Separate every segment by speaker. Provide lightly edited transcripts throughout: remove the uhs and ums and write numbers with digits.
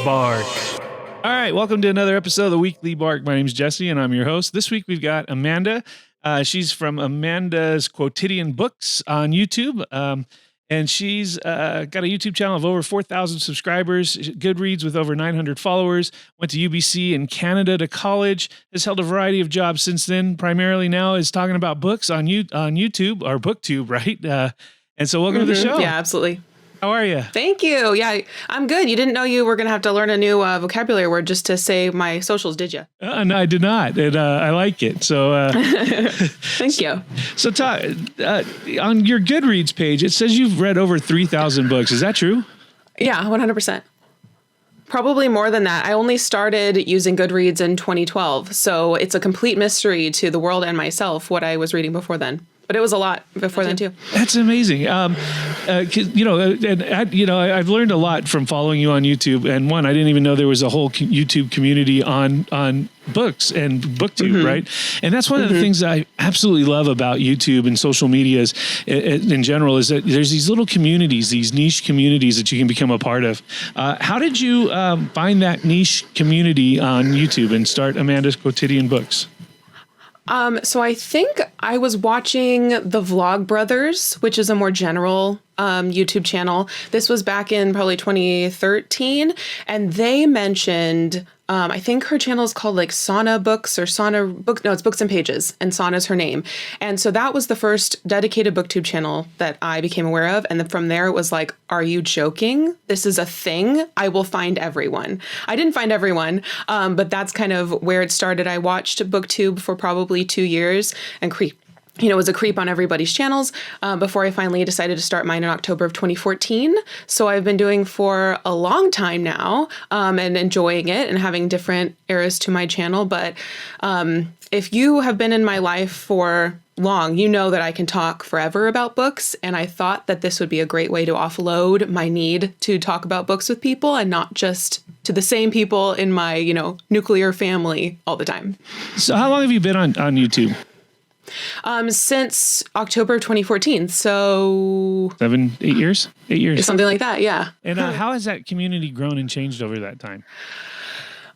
Speaker 1: Bark. All right, welcome to another episode of the Weekly Bark. My name is Jesse, and I'm your host. This week we've got Amanda. She's from Amanda's Quotidian Books on YouTube, and she's got a YouTube channel of over 4,000 subscribers, Goodreads with over 900 followers, went to UBC in Canada to college, has held a variety of jobs since then, primarily now is talking about books on YouTube, or BookTube, right? And so welcome to the show.
Speaker 2: Yeah, absolutely.
Speaker 1: How are you?
Speaker 2: Thank you. Yeah, I'm good. You didn't know you were going to have to learn a new vocabulary word just to say my socials, did you?
Speaker 1: No, I did not. And I like it. So
Speaker 2: thank you.
Speaker 1: So on your Goodreads page, it says you've read over 3,000 books. Is that true?
Speaker 2: Yeah, 100%. Probably more than that. I only started using Goodreads in 2012. So it's a complete mystery to the world and myself what I was reading before then. But it was a lot before then too.
Speaker 1: That's amazing. I've learned a lot from following you on YouTube. And one, I didn't even know there was a whole YouTube community on books and BookTube, right? And that's one of the things that I absolutely love about YouTube and social medias in general is that there's these little communities, these niche communities that you can become a part of. How did you find that niche community on YouTube and start Amanda's Quotidian Books?
Speaker 2: So I think I was watching the Vlog Brothers, which is a more general YouTube channel. This was back in probably 2013. And they mentioned, I think her channel is called like Sauna Books or Sauna Book. No, it's Books and Pages, and Sauna's her name. And so that was the first dedicated BookTube channel that I became aware of. And then from there it was like, are you joking? This is a thing. I will find everyone. I didn't find everyone, but that's kind of where it started. I watched BookTube for probably 2 years and was a creep on everybody's channels before I finally decided to start mine in October of 2014. So I've been doing for a long time now and enjoying it and having different eras to my channel. But if you have been in my life for long, you know that I can talk forever about books. And I thought that this would be a great way to offload my need to talk about books with people and not just to the same people in my, nuclear family all the time.
Speaker 1: So how long have you been on YouTube?
Speaker 2: Since October of 2014. So
Speaker 1: 8 years? 8 years.
Speaker 2: Something like that. Yeah.
Speaker 1: And how has that community grown and changed over that time?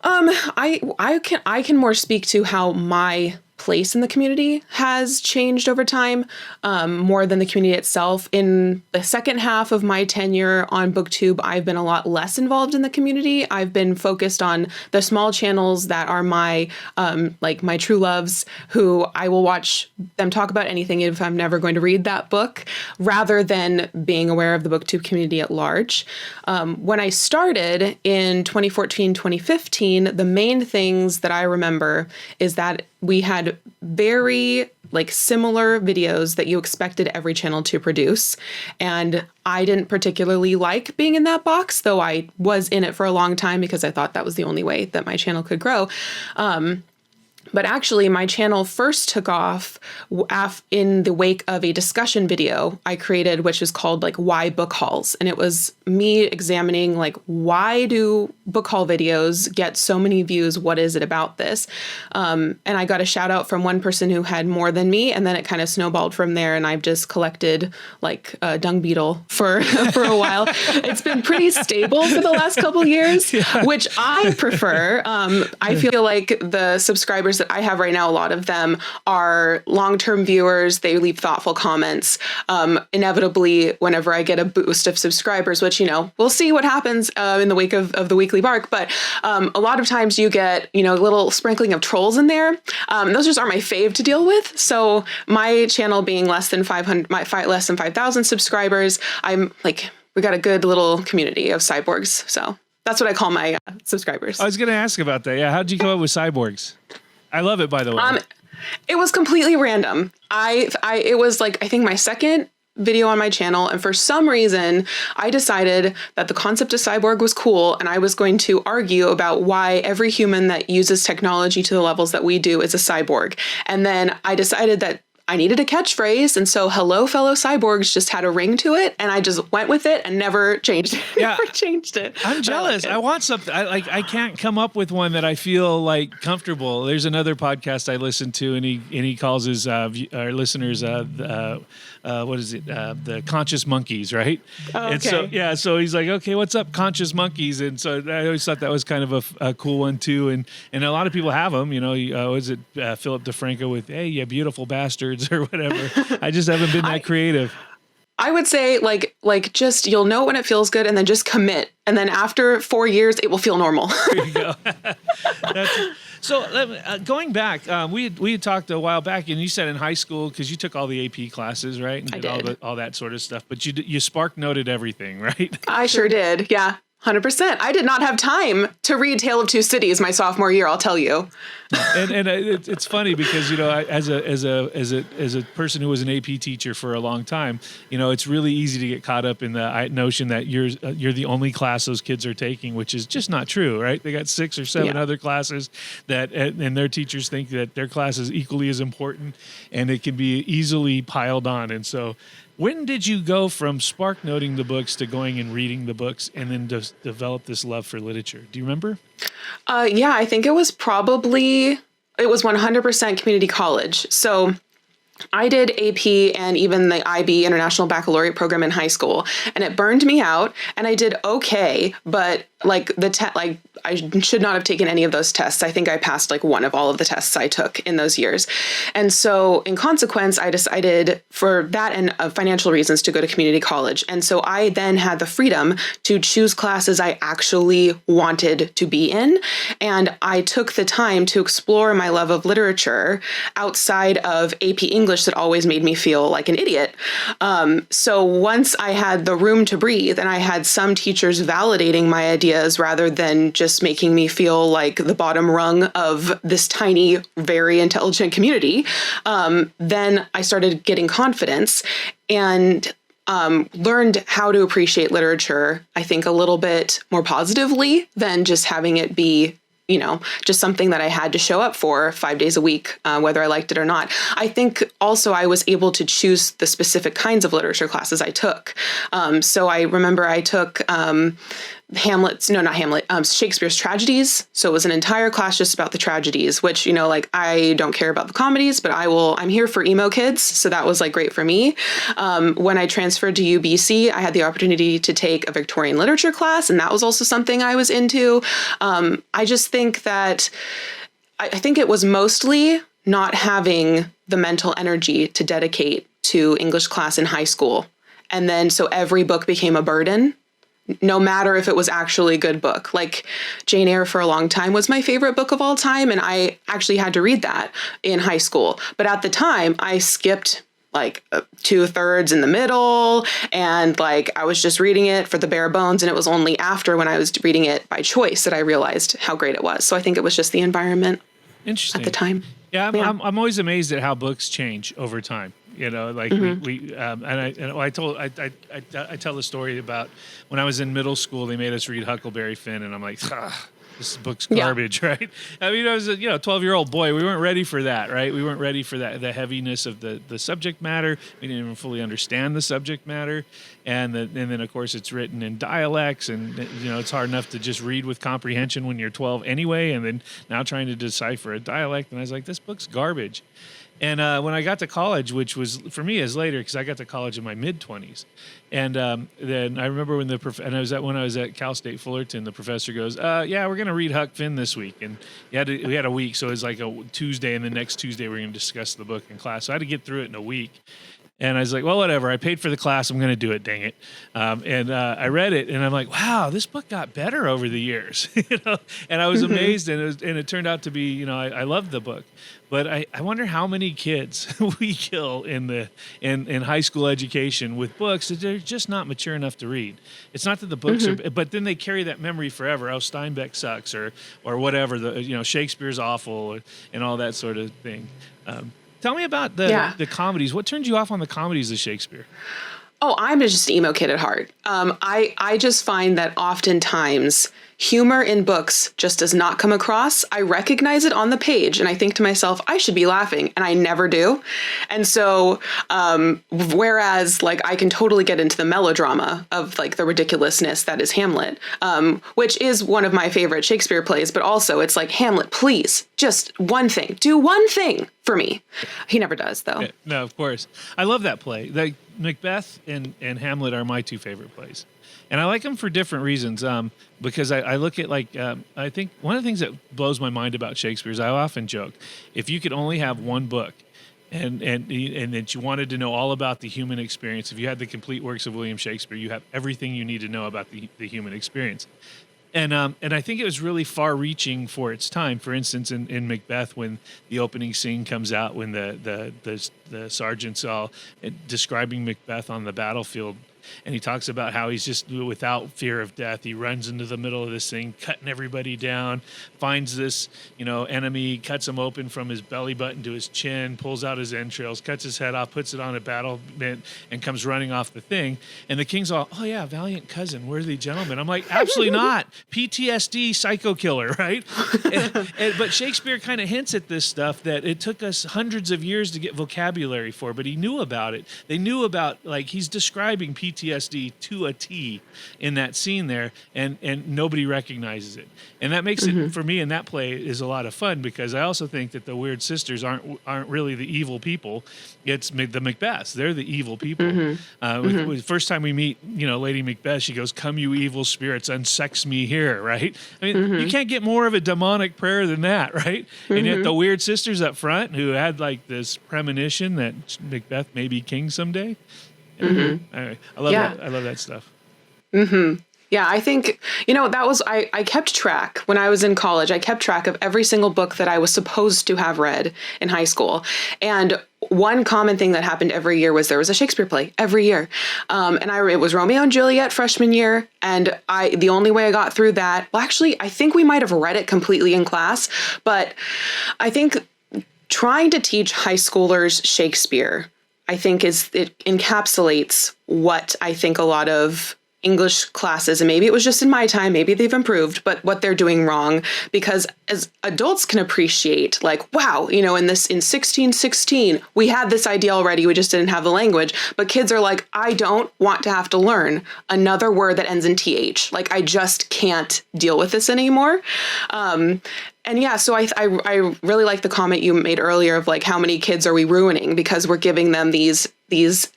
Speaker 2: I can more speak to how my place in the community has changed over time, more than the community itself. In the second half of my tenure on BookTube, I've been a lot less involved in the community. I've been focused on the small channels that are my my true loves, who I will watch them talk about anything if I'm never going to read that book, rather than being aware of the BookTube community at large. When I started in 2014, 2015, the main things that I remember is that we had very similar videos that you expected every channel to produce. And I didn't particularly like being in that box, though I was in it for a long time because I thought that was the only way that my channel could grow. But actually, my channel first took off in the wake of a discussion video I created, which is called Why Book Hauls. And it was me examining why do book haul videos get so many views? What is it about this? And I got a shout out from one person who had more than me. And then it kind of snowballed from there. And I've just collected a dung beetle for a while. It's been pretty stable for the last couple years, which I prefer. I feel like the subscribers that I have right now, a lot of them are long-term viewers. They leave thoughtful comments. Inevitably, whenever I get a boost of subscribers, which, we'll see what happens in the wake of the Weekly Bark. But a lot of times you get, a little sprinkling of trolls in there. Those just aren't my fave to deal with. So my channel being less than 5,000 subscribers, we got a good little community of cyborgs. So that's what I call my subscribers.
Speaker 1: I was going to ask about that. Yeah. How did you come up with cyborgs? I love it, by the way.
Speaker 2: It was completely random. It was I think my second video on my channel. And for some reason, I decided that the concept of cyborg was cool. And I was going to argue about why every human that uses technology to the levels that we do is a cyborg. And then I decided that I needed a catchphrase. And so hello, fellow cyborgs just had a ring to it. And I just went with it and never changed it.
Speaker 1: Yeah.
Speaker 2: Never changed it.
Speaker 1: I'm jealous. I want something. I can't come up with one that I feel like comfortable. There's another podcast I listen to, and he calls his our listeners what is it? The conscious monkeys, right?
Speaker 2: Oh, okay.
Speaker 1: And so so he's like, okay, what's up, conscious monkeys? And so I always thought that was kind of a cool one too. And a lot of people have them. Was it Philip DeFranco with "Hey, you beautiful bastards" or whatever? I just haven't been that creative.
Speaker 2: I would say like just you'll know when it feels good, and then just commit, and then after 4 years it will feel normal.
Speaker 1: There you go. So going back, we had talked a while back, and you said in high school, because you took all the AP classes, right? And
Speaker 2: I did.
Speaker 1: all that sort of stuff. But you spark noted everything, right?
Speaker 2: I sure did. Yeah. 100%. I did not have time to read Tale of Two Cities my sophomore year, I'll tell you.
Speaker 1: And it's funny because as a person who was an AP teacher for a long time, it's really easy to get caught up in the notion that you're the only class those kids are taking, which is just not true, right? They got 6 or 7 other classes and their teachers think that their class is equally as important, and it can be easily piled on. And so, when did you go from spark noting the books to going and reading the books, and then develop this love for literature? Do you remember?
Speaker 2: Yeah, I think it was 100% community college. So I did AP and even the IB International Baccalaureate program in high school, and it burned me out, and I did okay, but I should not have taken any of those tests. I think I passed one of all of the tests I took in those years. And so in consequence, I decided for that and financial reasons to go to community college. And so I then had the freedom to choose classes I actually wanted to be in. And I took the time to explore my love of literature outside of AP English that always made me feel like an idiot. So once I had the room to breathe, and I had some teachers validating my ideas rather than just making me feel like the bottom rung of this tiny, very intelligent community, then I started getting confidence and learned how to appreciate literature, I think, a little bit more positively than just having it be just something that I had to show up for 5 days a week, whether I liked it or not. I think also I was able to choose the specific kinds of literature classes I took. So I remember I took Shakespeare's tragedies. So it was an entire class just about the tragedies, which, I don't care about the comedies, but I'm here for emo kids. So that was great for me. When I transferred to UBC, I had the opportunity to take a Victorian literature class, and that was also something I was into. I just think that I think it was mostly not having the mental energy to dedicate to English class in high school. And then so every book became a burden, no matter if it was actually a good book. Jane Eyre for a long time was my favorite book of all time, and I actually had to read that in high school. But at the time, I skipped 2/3 in the middle, and I was just reading it for the bare bones, and it was only after when I was reading it by choice that I realized how great it was. So I think it was just the environment at the time.
Speaker 1: Yeah, I'm always amazed at how books change over time. I tell the story about when I was in middle school, they made us read Huckleberry Finn, and I'm like, this book's garbage, right? I mean, I was a 12-year-old boy. We weren't ready for that, right? We weren't ready for that, the heaviness of the subject matter. We didn't even fully understand the subject matter, and then of course it's written in dialects, and it's hard enough to just read with comprehension when you're 12 anyway, and then now trying to decipher a dialect, and I was like, this book's garbage. And when I got to college, which was for me is later because I got to college in my mid-20s, and then I remember when when I was at Cal State Fullerton, the professor goes, "Yeah, we're going to read Huck Finn this week," and we had a week, so it was like a Tuesday, and the next Tuesday we're going to discuss the book in class. So I had to get through it in a week. And I was like, well, whatever. I paid for the class. I'm going to do it. Dang it. I read it, and I'm like, wow, this book got better over the years. And I was amazed, and it turned out to be, I loved the book. But I wonder how many kids we kill in high school education with books that they're just not mature enough to read. It's not that the books are, but then they carry that memory forever. Oh, Steinbeck sucks, or whatever. Shakespeare's awful, and all that sort of thing. Tell me about the comedies. What turned you off on the comedies of Shakespeare?
Speaker 2: Oh, I'm just an emo kid at heart. I just find that oftentimes humor in books just does not come across. I recognize it on the page and I think to myself, I should be laughing, and I never do. And so, whereas like I can totally get into the melodrama of like the ridiculousness that is Hamlet, which is one of my favorite Shakespeare plays, but also it's like, Hamlet, please, just one thing, do one thing for me. He never does, though.
Speaker 1: No, of course. I love that play. Like Macbeth and Hamlet are my two favorite plays. And I like them for different reasons. Because I look at like, I think one of the things that blows my mind about Shakespeare is I often joke, if you could only have one book and that you wanted to know all about the human experience, if you had the complete works of William Shakespeare, you have everything you need to know about the human experience. And I think it was really far-reaching for its time. For instance, in Macbeth, when the opening scene comes out, when the sergeant's all describing Macbeth on the battlefield, and he talks about how he's just without fear of death. He runs into the middle of this thing, cutting everybody down, finds this, enemy, cuts him open from his belly button to his chin, pulls out his entrails, cuts his head off, puts it on a battlement, and comes running off the thing. And the king's all, oh yeah, valiant cousin, worthy gentleman. I'm like, absolutely not. PTSD, psycho killer, right? But Shakespeare kind of hints at this stuff that it took us hundreds of years to get vocabulary for, but he knew about it. They knew about, like, he's describing PTSD to a T in that scene there, and nobody recognizes it. And that makes it, for me, in that play, is a lot of fun, because I also think that the weird sisters aren't really the evil people. It's the Macbeths. They're the evil people. First time we meet, Lady Macbeth, she goes, "Come, you evil spirits, unsex me here," right? I mean, you can't get more of a demonic prayer than that, right? And yet the weird sisters up front, who had like this premonition that Macbeth may be king someday. Anyway, I love that. I love that stuff.
Speaker 2: Yeah, I think, that was, I kept track when I was in college. I kept track of every single book that I was supposed to have read in high school. And one common thing that happened every year was there was a Shakespeare play every year. It was Romeo and Juliet freshman year. And the only way I got through that, well, actually, I think we might have read it completely in class, but I think trying to teach high schoolers Shakespeare, I think it encapsulates what I think a lot of English classes, and maybe it was just in my time, maybe they've improved, but what they're doing wrong, because as adults can appreciate, like, wow, in 1616, we had this idea already, we just didn't have the language, but kids are like, I don't want to have to learn another word that ends in TH. Like, I just can't deal with this anymore. And yeah, so I really like the comment you made earlier of like, how many kids are we ruining because we're giving them these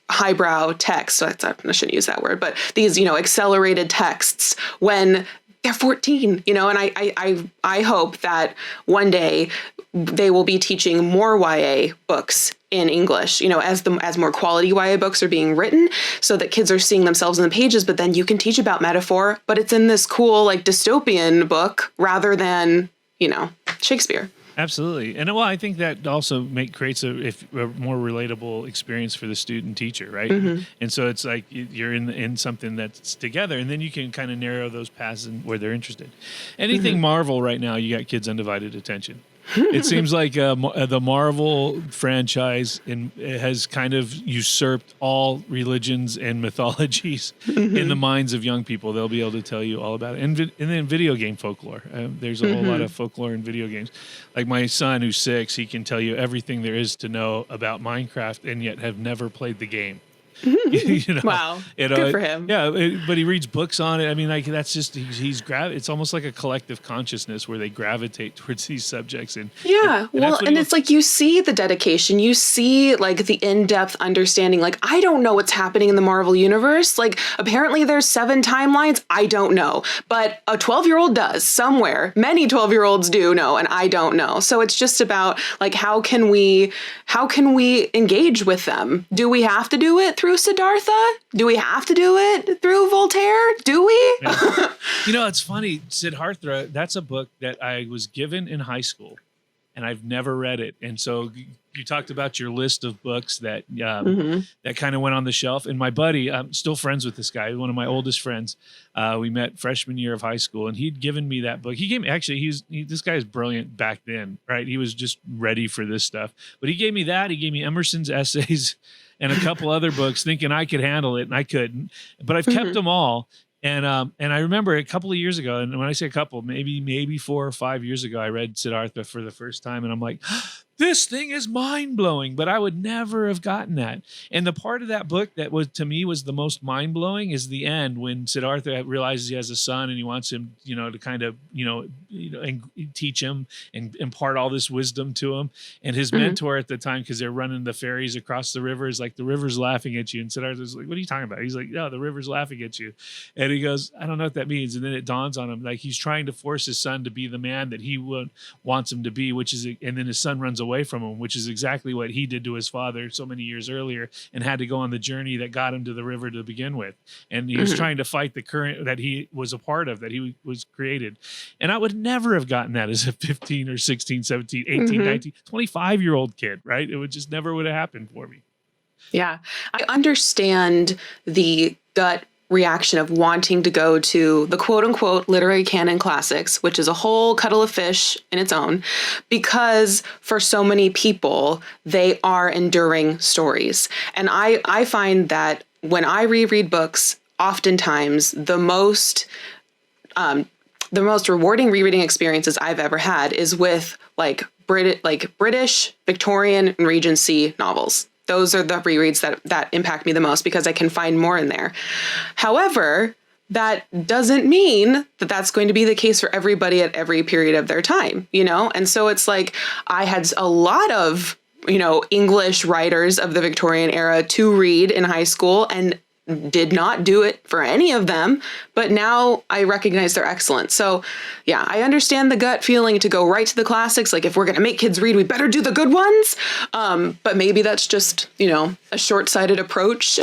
Speaker 2: highbrow texts. I shouldn't use that word, but these, accelerated texts when they're 14, and I hope that one day they will be teaching more YA books in English, as more quality YA books are being written, so that kids are seeing themselves in the pages, but then you can teach about metaphor, but it's in this cool, like, dystopian book rather than, Shakespeare.
Speaker 1: Absolutely. And I think that also creates a more relatable experience for the student teacher, right? And so it's like you're in something that's together, and then you can kind of narrow those paths where they're interested. Anything Marvel right now, you got kids' undivided attention. It seems like the Marvel franchise has kind of usurped all religions and mythologies in the minds of young people. They'll be able to tell you all about it. And then video game folklore. There's a whole lot of folklore in video games. Like my son, who's 6, he can tell you everything there is to know about Minecraft and yet have never played the game.
Speaker 2: Wow. Good for him.
Speaker 1: Yeah, but he reads books on it. I mean, like, that's just it's almost like a collective consciousness where they gravitate towards these subjects. And it's like you see the dedication, you see like the in-depth understanding. Like, I don't know what's happening in the Marvel universe. Like, apparently there's 7 timelines. I don't know, but a 12-year-old does somewhere. Many 12-year-olds do know, and I don't know. So it's just about like, how can we engage with them? Do we have to do it through Siddhartha? Do we have to do it through Voltaire? Do we? Yeah. It's funny. Siddhartha, that's a book that I was given in high school, and I've never read it. And so you talked about your list of books that that kind of went on the shelf. And my buddy, I'm still friends with this guy, one of my oldest friends. We met freshman year of high school, and he'd given me that book. He gave me, actually, this guy is brilliant back then, right? He was just ready for this stuff. But he gave me that. He gave me Emerson's essays and a couple other books, thinking I could handle it, and I couldn't. But I've kept them all. And I remember a couple of years ago, and when I say a couple, maybe 4 or 5 years ago, I read Siddhartha for the first time, and I'm like, this thing is mind blowing, but I would never have gotten that. And the part of that book that was, to me, was the most mind blowing is the end, when Siddhartha realizes he has a son and he wants him, to kind of, and teach him and impart all this wisdom to him. And his mentor at the time, because they're running the ferries across the river, is like, the river's laughing at you. And Siddhartha's like, what are you talking about? He's like, no, the river's laughing at you. And he goes, I don't know what that means. And then it dawns on him, like, he's trying to force his son to be the man that he wants him to be, and then his son runs away from him, which is exactly what he did to his father so many years earlier, and had to go on the journey that got him to the river to begin with. And he was trying to fight the current that he was a part of, that he was created. And I would never have gotten that as a 15 or 16, 17, 18, 19, 25-year-old kid, right? It would just never would have happened for me.
Speaker 2: Yeah. I understand the gut reaction of wanting to go to the quote unquote literary canon classics, which is a whole kettle of fish in its own, because for so many people, they are enduring stories. And I find that when I reread books, oftentimes the most rewarding rereading experiences I've ever had is with British, Victorian, and Regency novels. Those are the rereads that impact me the most, because I can find more in there. However, that doesn't mean that that's going to be the case for everybody at every period of their time, And so it's like, I had a lot of, English writers of the Victorian era to read in high school, and did not do it for any of them, but now I recognize their excellence. So yeah, I understand the gut feeling to go right to the classics. Like, if we're going to make kids read, we better do the good ones. But maybe that's just, a short-sighted approach.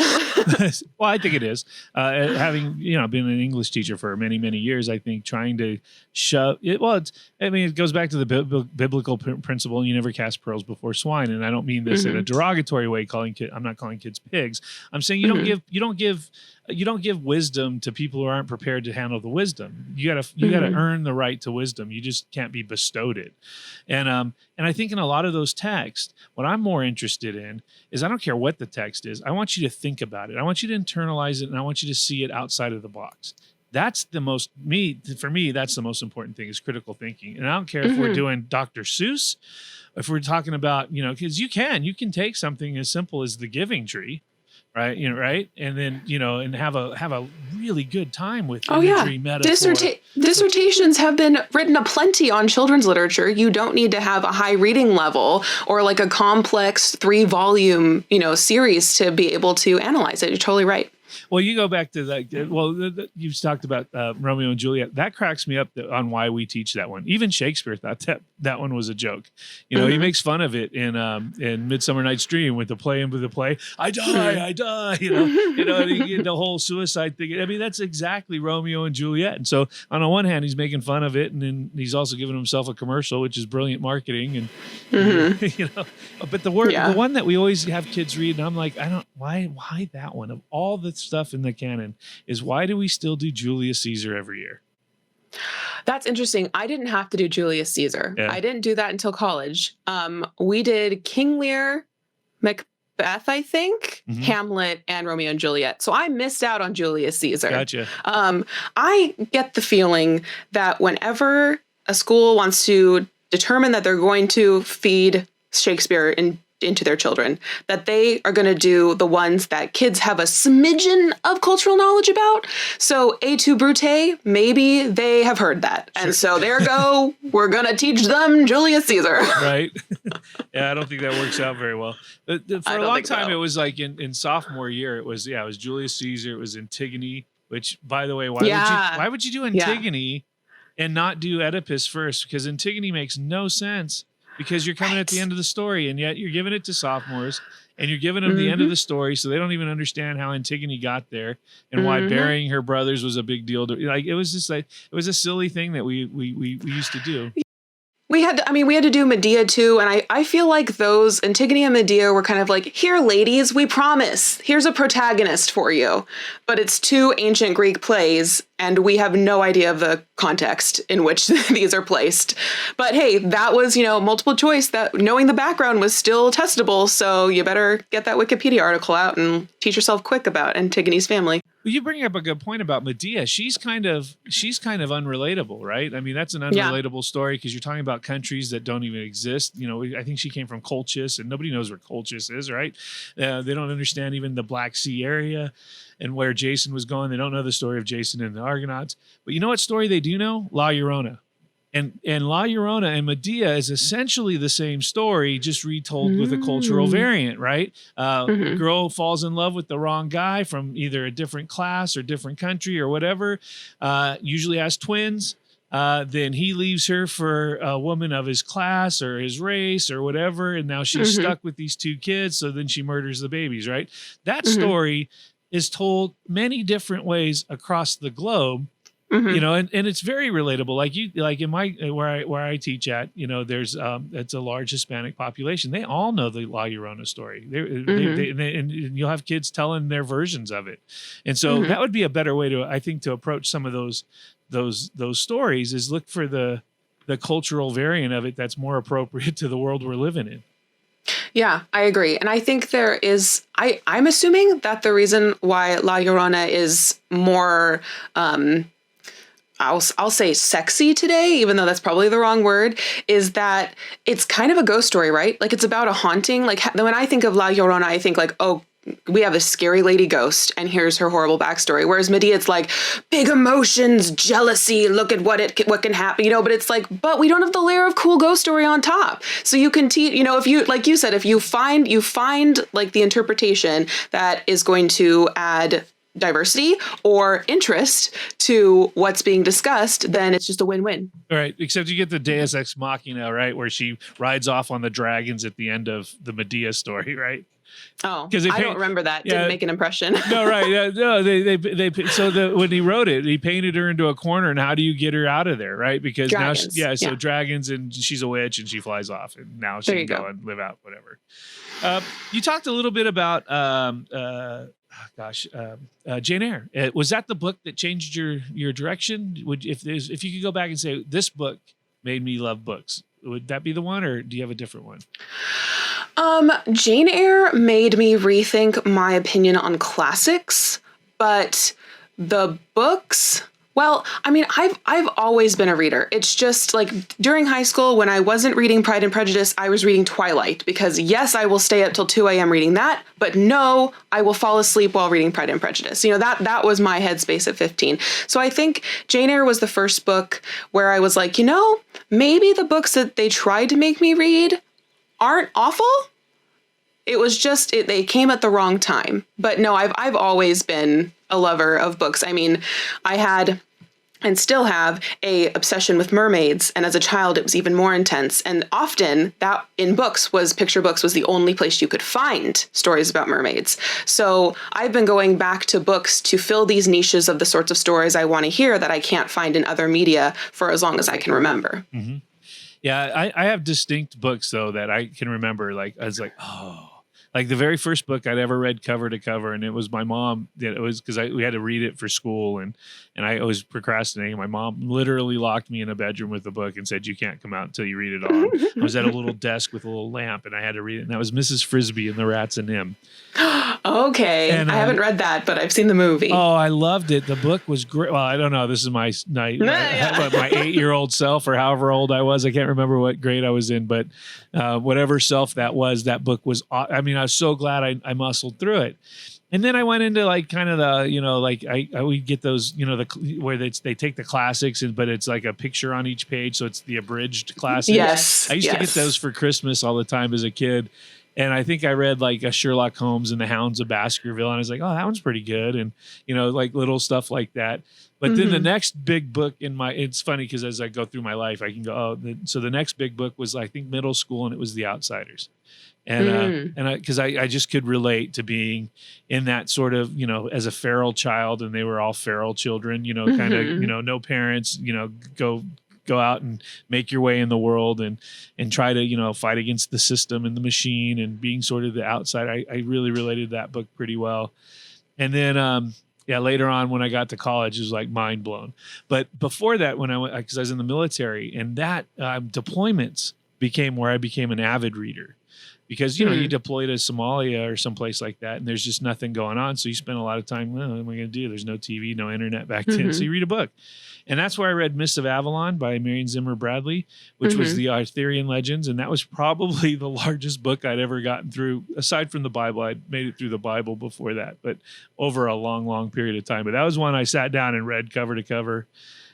Speaker 1: Well, I think it is. Having, been an English teacher for many, many years, I think trying to shove it. Well, it goes back to the biblical principle: you never cast pearls before swine. And I don't mean this in a derogatory way. I'm not calling kids pigs. I'm saying you don't give wisdom to people who aren't prepared to handle the wisdom. You gotta earn the right to wisdom. You just can't be bestowed it. And I think in a lot of those texts, what I'm more interested in is, I don't care what the text is. I want you to think about it. I want you to internalize it, and I want you to see it outside of the box. That's for me, that's the most important thing, is critical thinking. And I don't care if we're doing Dr. Seuss, if we're talking about, because you can take something as simple as The Giving Tree, right? Right. And then, and have a really good time with imagery, metaphor.
Speaker 2: Dissertations have been written aplenty on children's literature. You don't need to have a high reading level or like a complex 3-volume, series to be able to analyze it. You're totally right.
Speaker 1: Well, you go back to you've talked about Romeo and Juliet. That cracks me up on why we teach that one. Even Shakespeare thought that one was a joke. He makes fun of it in Midsummer Night's Dream with the play. I die. The whole suicide thing. I mean, that's exactly Romeo and Juliet. And so on the one hand, he's making fun of it, and then he's also giving himself a commercial, which is brilliant marketing. And but the one that we always have kids read, and I'm like, why that one of all the stuff in the canon, is why do we still do Julius Caesar every year?
Speaker 2: That's interesting. I didn't have to do Julius Caesar. Yeah. I didn't do that until college. We did King Lear, Macbeth, I think, Hamlet, and Romeo and Juliet. So I missed out on Julius Caesar.
Speaker 1: Gotcha.
Speaker 2: I get the feeling that whenever a school wants to determine that they're going to feed Shakespeare into their children, that they are going to do the ones that kids have a smidgen of cultural knowledge about. So Et tu, Brute, maybe they have heard that. Sure. And so there go, we're going to teach them Julius Caesar.
Speaker 1: Right. Yeah, I don't think that works out very well. For a long time, it was like in sophomore year, it was Julius Caesar, it was Antigone, which, by the way, why would you do Antigone and not do Oedipus first? Because Antigone makes no sense. Because you're coming at the end of the story, and yet you're giving it to sophomores, and you're giving them the end of the story, so they don't even understand how Antigone got there and why burying her brothers was a big deal. It was just like, it was a silly thing that we used to do.
Speaker 2: We had to do Medea too. And I feel like those Antigone and Medea were kind of like, here, ladies, we promise, here's a protagonist for you. But it's 2 ancient Greek plays, and we have no idea of the context in which these are placed. But hey, that was, multiple choice, that knowing the background was still testable. So you better get that Wikipedia article out and teach yourself quick about Antigone's family.
Speaker 1: Well, you bring up a good point about Medea. She's kind of unrelatable, right? I mean, that's an
Speaker 2: Yeah.
Speaker 1: unrelatable story because you're talking about countries that don't even exist. You know, I think she came from Colchis, and nobody knows where Colchis is, right? They don't understand even the Black Sea area and where Jason was going. They don't know the story of Jason and the Argonauts. But you know what story they do know? La Llorona. And La Llorona and Medea is essentially the same story, just retold with a cultural variant, right? A girl falls in love with the wrong guy from either a different class or different country or whatever, usually has twins. Then he leaves her for a woman of his class or his race or whatever. And now she's stuck with these two kids. So then she murders the babies, right? That story is told many different ways across the globe. You know, and it's very relatable. Like in my where I teach at, you know, there's it's a large Hispanic population. They all know the La Llorona story. And you'll have kids telling their versions of it. And so that would be a better way to, I think, to approach some of those stories is look for the cultural variant of it that's more appropriate to the world we're living in.
Speaker 2: Yeah, I agree. And I think there is, I'm assuming that the reason why La Llorona is more, I'll say sexy today, even though that's probably the wrong word, is that it's kind of a ghost story, right? Like it's about a haunting. Like when I think of La Llorona, I think like, oh, we have a scary lady ghost and here's her horrible backstory. Whereas Medea, it's like big emotions, jealousy, look at what can happen, you know, but it's like, but we don't have the layer of cool ghost story on top. So you can teach, you know, if you, like you said, if you find like the interpretation that is going to add diversity or interest to what's being discussed, then it's just a win-win.
Speaker 1: All right, except you get the Deus Ex Machina, right, where she rides off on the dragons at the end of the Medea story, right?
Speaker 2: Oh, I don't remember that. Didn't make an impression.
Speaker 1: No, right? No, they. So when he wrote it, he painted her into a corner, and how do you get her out of there, right? Because
Speaker 2: dragons.
Speaker 1: So dragons, and she's a witch, and she flies off, and now she can go and live out whatever. You talked a little bit about Jane Eyre. Was that the book that changed your direction? If you could go back and say this book made me love books, would that be the one, or do you have a different one?
Speaker 2: Jane Eyre made me rethink my opinion on classics, but the books, well, I mean, I've always been a reader. It's just like during high school when I wasn't reading Pride and Prejudice, I was reading Twilight because yes, I will stay up till 2 a.m. reading that, but no, I will fall asleep while reading Pride and Prejudice. You know, that was my headspace at 15. So I think Jane Eyre was the first book where I was like, you know, maybe the books that they tried to make me read aren't awful. It was just, they came at the wrong time. But no, I've always been a lover of books. I mean, I had and still have a obsession with mermaids. And as a child, it was even more intense. And often that in picture books was the only place you could find stories about mermaids. So I've been going back to books to fill these niches of the sorts of stories I want to hear that I can't find in other media for as long as I can remember.
Speaker 1: Mm-hmm. Yeah, I have distinct books, though, that I can remember. Like, I was like, oh. Like the very first book I'd ever read cover to cover, and it was my mom. It was because we had to read it for school, and I was procrastinating. My mom literally locked me in a bedroom with the book and said, "You can't come out until you read it all." I was at a little desk with a little lamp, and I had to read it. And that was Mrs. Frisbee and the Rats and Him.
Speaker 2: Okay, and I haven't read that, but I've seen the movie.
Speaker 1: Oh, I loved it. The book was great. Well, I don't know. This is my 8-year-old self, or however old I was. I can't remember what grade I was in, but whatever self that was, that book was. I mean, I was so glad I muscled through it. And then I went into like kind of the, you know, like I would get those, you know, where they take the classics but it's like a picture on each page, so it's the abridged classics.
Speaker 2: Yes,
Speaker 1: I used to get those for Christmas all the time as a kid. And I think I read like a Sherlock Holmes and the Hounds of Baskerville, and I was like, oh, that one's pretty good. And, you know, like little stuff like that. But then the next big book it's funny because as I go through my life, I can go, so the next big book was, I think, middle school, and it was The Outsiders. And because I just could relate to being in that sort of, you know, as a feral child, and they were all feral children, you know, kind of, you know, no parents, you know, go out and make your way in the world and try to, you know, fight against the system and the machine and being sort of the outside. I really related to that book pretty well. And then, later on when I got to college, it was like mind blown. But before that, when I went, because I was in the military, and that deployments became where I became an avid reader. because, you know, you deploy to Somalia or someplace like that and there's just nothing going on. So you spend a lot of time, well, what am I going to do? There's no TV, no internet back then. So you read a book. And that's where I read Mists of Avalon by Marion Zimmer Bradley, which was the Arthurian legends. And that was probably the largest book I'd ever gotten through, aside from the Bible. I'd made it through the Bible before that, but over a long, long period of time. But that was one I sat down and read cover to cover.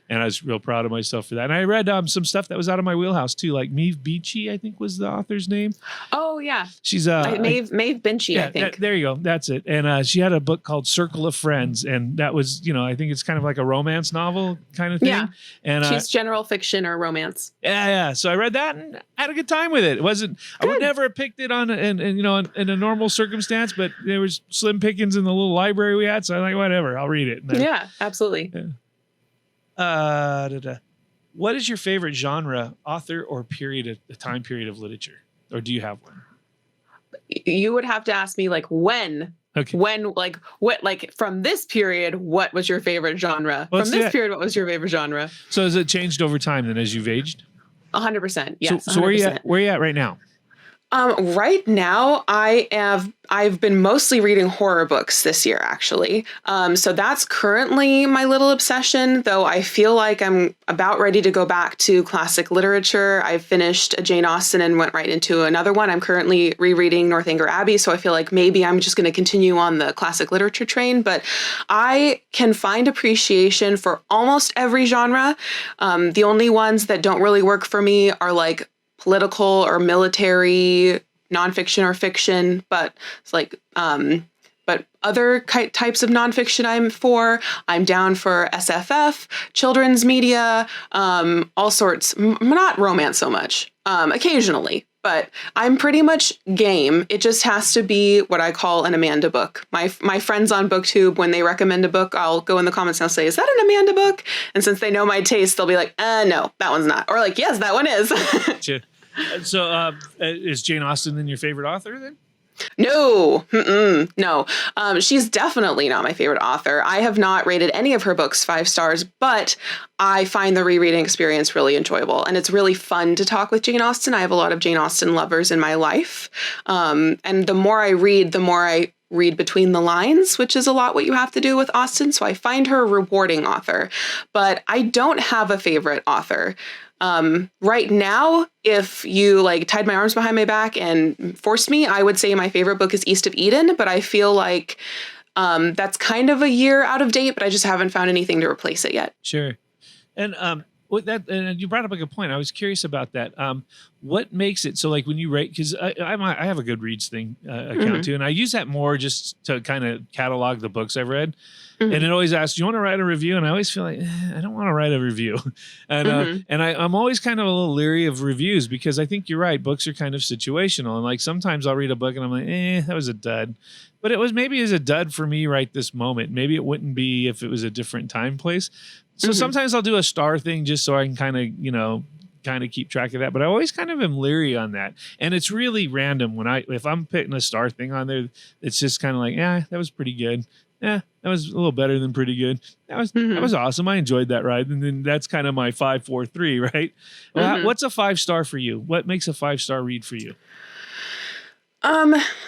Speaker 1: And I was real proud of myself for that. And I read some stuff that was out of my wheelhouse too, like Maeve Beachy, I think was the author's name.
Speaker 2: Oh yeah,
Speaker 1: she's
Speaker 2: Maeve Beachy, I think.
Speaker 1: There you go, that's it. And she had a book called Circle of Friends, and that was, you know, I think it's kind of like a romance novel kind of thing.
Speaker 2: Yeah, and she's general fiction or romance.
Speaker 1: Yeah. So I read that and I had a good time with it. It wasn't. Good. I would never have picked it on, in a normal circumstance, but there was slim pickings in the little library we had, so I'm like, whatever, I'll read it.
Speaker 2: Yeah, absolutely.
Speaker 1: Yeah. What is your favorite genre, author, or time period of literature? Or do you have one?
Speaker 2: You would have to ask me like when. Okay. When, like, what, like from this period, what was your favorite genre? From this period, what was your favorite genre?
Speaker 1: So has it changed over time then as you've aged?
Speaker 2: 100%. Yes.
Speaker 1: So 100%. Where are you at right now?
Speaker 2: Right now, I've been mostly reading horror books this year, actually. So that's currently my little obsession, though I feel like I'm about ready to go back to classic literature. I finished a Jane Austen and went right into another one. I'm currently rereading Northanger Abbey, so I feel like maybe I'm just going to continue on the classic literature train, but I can find appreciation for almost every genre. The only ones that don't really work for me are like political or military, nonfiction or fiction, but it's like, but other types of nonfiction I'm down for SFF, children's media, all sorts, not romance so much, occasionally, but I'm pretty much game. It just has to be what I call an Amanda book. My friends on BookTube, when they recommend a book, I'll go in the comments and I'll say, is that an Amanda book? And since they know my taste, they'll be like, no, that one's not. Or like, yes, that one is.
Speaker 1: So is Jane Austen then your favorite author then?
Speaker 2: No, no. She's definitely not my favorite author. I have not rated any of her books 5 stars, but I find the rereading experience really enjoyable. And it's really fun to talk with Jane Austen. I have a lot of Jane Austen lovers in my life. And the more I read, the more I read between the lines, which is a lot what you have to do with Austen. So I find her a rewarding author, but I don't have a favorite author. Right now, if you like tied my arms behind my back and forced me, I would say my favorite book is East of Eden, but I feel like that's kind of a year out of date, but I just haven't found anything to replace it yet.
Speaker 1: Sure. And with that, and you brought up a good point. I was curious about that. What makes it so, like when you rate, because I have a Goodreads thing account too, and I use that more just to kind of catalog the books I've read. And it always asks, do you want to write a review? And I always feel like, I don't want to write a review. And I'm always kind of a little leery of reviews because I think you're right. Books are kind of situational. And like sometimes I'll read a book and I'm like, that was a dud. But it was a dud for me right this moment. Maybe it wouldn't be if it was a different time, place. So sometimes I'll do a star thing just so I can kind of keep track of that. But I always kind of am leery on that. And it's really random if I'm putting a star thing on there, it's just kind of like, that was pretty good. That was a little better than pretty good. That was awesome. I enjoyed that ride. And then that's kind of my 5, 4, 3, right? Well, what's a 5-star for you? What makes a 5-star read for you?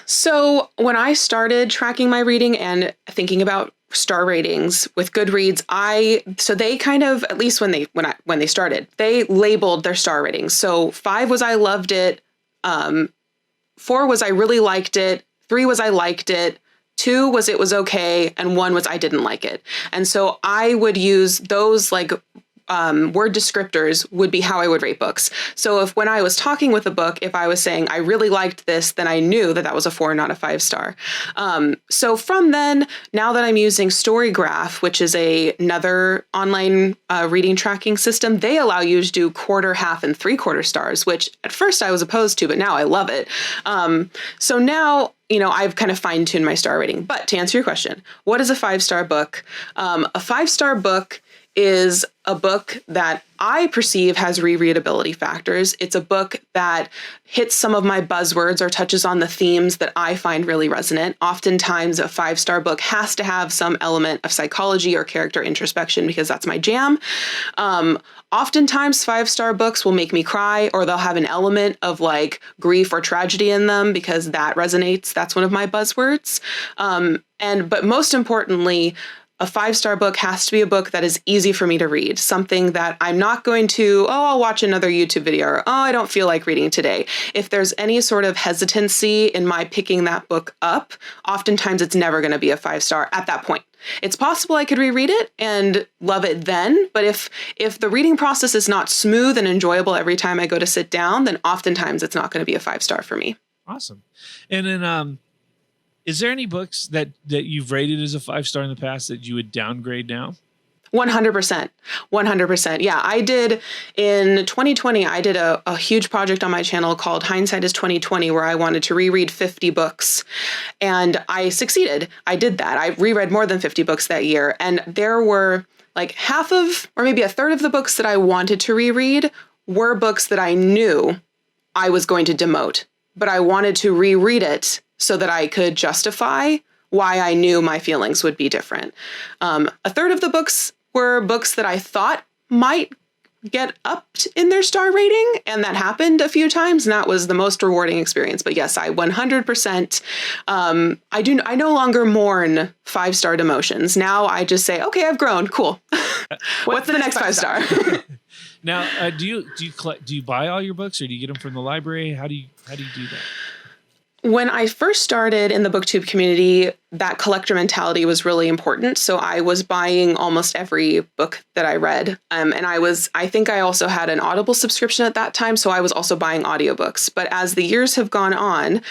Speaker 2: So when I started tracking my reading and thinking about star ratings with Goodreads, they kind of, at least when they started, they labeled their star ratings. So 5 was I loved it. 4 was I really liked it. 3 was I liked it. 2 was it was okay, and 1 was I didn't like it. And so I would use those like word descriptors would be how I would rate books. So if when I was talking with a book, if I was saying I really liked this, then I knew that was a 4, not a 5-star. So from then, now that I'm using Storygraph, which is another online reading tracking system, they allow you to do quarter, half, and 3/4 stars, which at first I was opposed to, but now I love it. So now, I've kind of fine-tuned my star rating. But to answer your question, what is a 5-star book? A 5-star book is a book that I perceive has rereadability factors. It's a book that hits some of my buzzwords or touches on the themes that I find really resonant. Oftentimes, a 5-star book has to have some element of psychology or character introspection because that's my jam. Oftentimes, 5-star books will make me cry, or they'll have an element of like grief or tragedy in them because that resonates. That's one of my buzzwords. But most importantly, a 5-star book has to be a book that is easy for me to read, something that I'm not going to, I'll watch another YouTube video, or, I don't feel like reading today. If there's any sort of hesitancy in my picking that book up, oftentimes it's never going to be a 5-star at that point. It's possible I could reread it and love it then, but if the reading process is not smooth and enjoyable every time I go to sit down, then oftentimes it's not going to be a 5-star for me.
Speaker 1: Awesome. And then, is there any books that you've rated as a 5-star in the past that you would downgrade now?
Speaker 2: 100%. 100%. Yeah, I did in 2020, I did a huge project on my channel called Hindsight is 2020, where I wanted to reread 50 books. And I succeeded. I did that. I reread more than 50 books that year. And there were like half of, or maybe a third of the books that I wanted to reread were books that I knew I was going to demote, but I wanted to reread it so that I could justify why I knew my feelings would be different. A third of the books were books that I thought might get upped in their star rating, and that happened a few times, and that was the most rewarding experience. But yes, I 100%, I no longer mourn 5-star demotions. Now I just say, okay, I've grown, cool. What's the next 5-star?
Speaker 1: Now, do you buy all your books, or do you get them from the library? How do you do that?
Speaker 2: When I first started in the BookTube community, that collector mentality was really important. So I was buying almost every book that I read. And I think I also had an Audible subscription at that time. So I was also buying audiobooks. But as the years have gone on,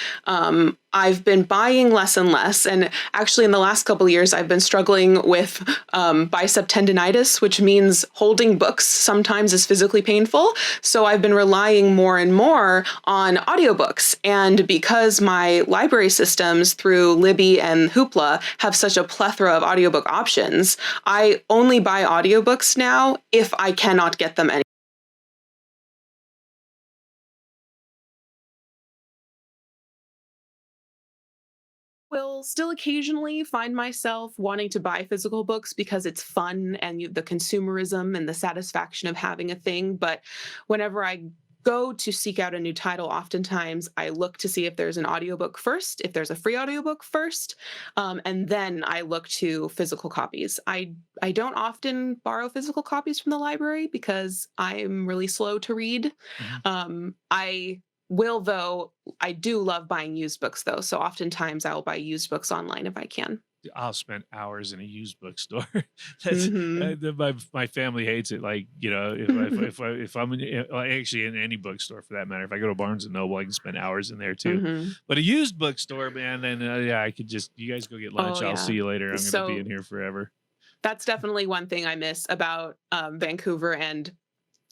Speaker 2: I've been buying less and less. And actually, in the last couple of years, I've been struggling with bicep tendonitis, which means holding books sometimes is physically painful. So I've been relying more and more on audiobooks. And because my library systems through Libby and Hoopla have such a plethora of audiobook options, I only buy audiobooks now if I cannot get them anywhere. Will still occasionally find myself wanting to buy physical books because it's fun and the consumerism and the satisfaction of having a thing. But whenever I go to seek out a new title, oftentimes I look to see if there's an audiobook first, if there's a free audiobook first, and then I look to physical copies. I don't often borrow physical copies from the library because I'm really slow to read. I do love buying used books though. So oftentimes I'll buy used books online if I can.
Speaker 1: I'll spend hours in a used bookstore. My family hates it. Like, if I'm actually in any bookstore for that matter, if I go to Barnes and Noble, I can spend hours in there too. But a used bookstore, man, then I could just, you guys go get lunch. I'll see you later. I'm going to be in here forever.
Speaker 2: That's definitely one thing I miss about Vancouver and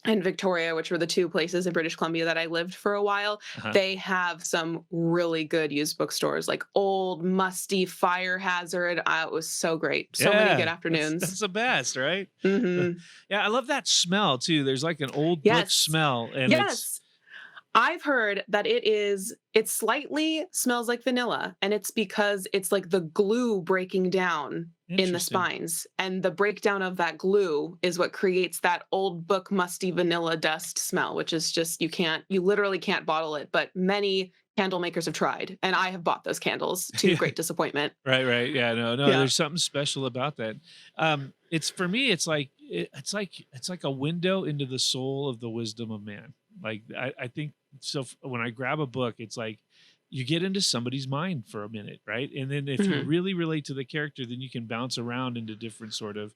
Speaker 2: Victoria, which were the two places in British Columbia that I lived for a while. They have some really good used bookstores, like Old, Musty, Fire Hazard. It was so great. So many good afternoons.
Speaker 1: That's the best, right? Yeah, I love that smell too. There's like an old book smell. And
Speaker 2: I've heard that it slightly smells like vanilla, and it's because it's like the glue breaking down in the spines, and the breakdown of that glue is what creates that old book musty vanilla dust smell, which is just, you literally can't bottle it, but many candle makers have tried, and I have bought those candles to great disappointment.
Speaker 1: Right. Yeah, no, there's something special about that. It's for me, it's like a window into the soul of the wisdom of man. Like, I think so. When I grab a book, it's like you get into somebody's mind for a minute, right? And then if you really relate to the character, then you can bounce around into different sort of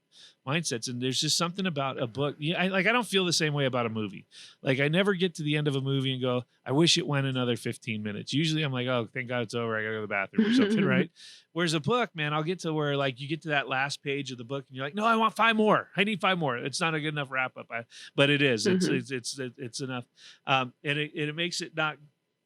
Speaker 1: mindsets. And there's just something about a book. I don't feel the same way about a movie. Like, I never get to the end of a movie and go, I wish it went another 15 minutes. Usually I'm like, oh, thank God it's over. I gotta go to the bathroom or something, right? Whereas a book, man, I'll get to where like you get to that last page of the book and you're like, no, I want 5 more. I need 5 more. It's not a good enough wrap up, but it is. It's enough. And it makes it not.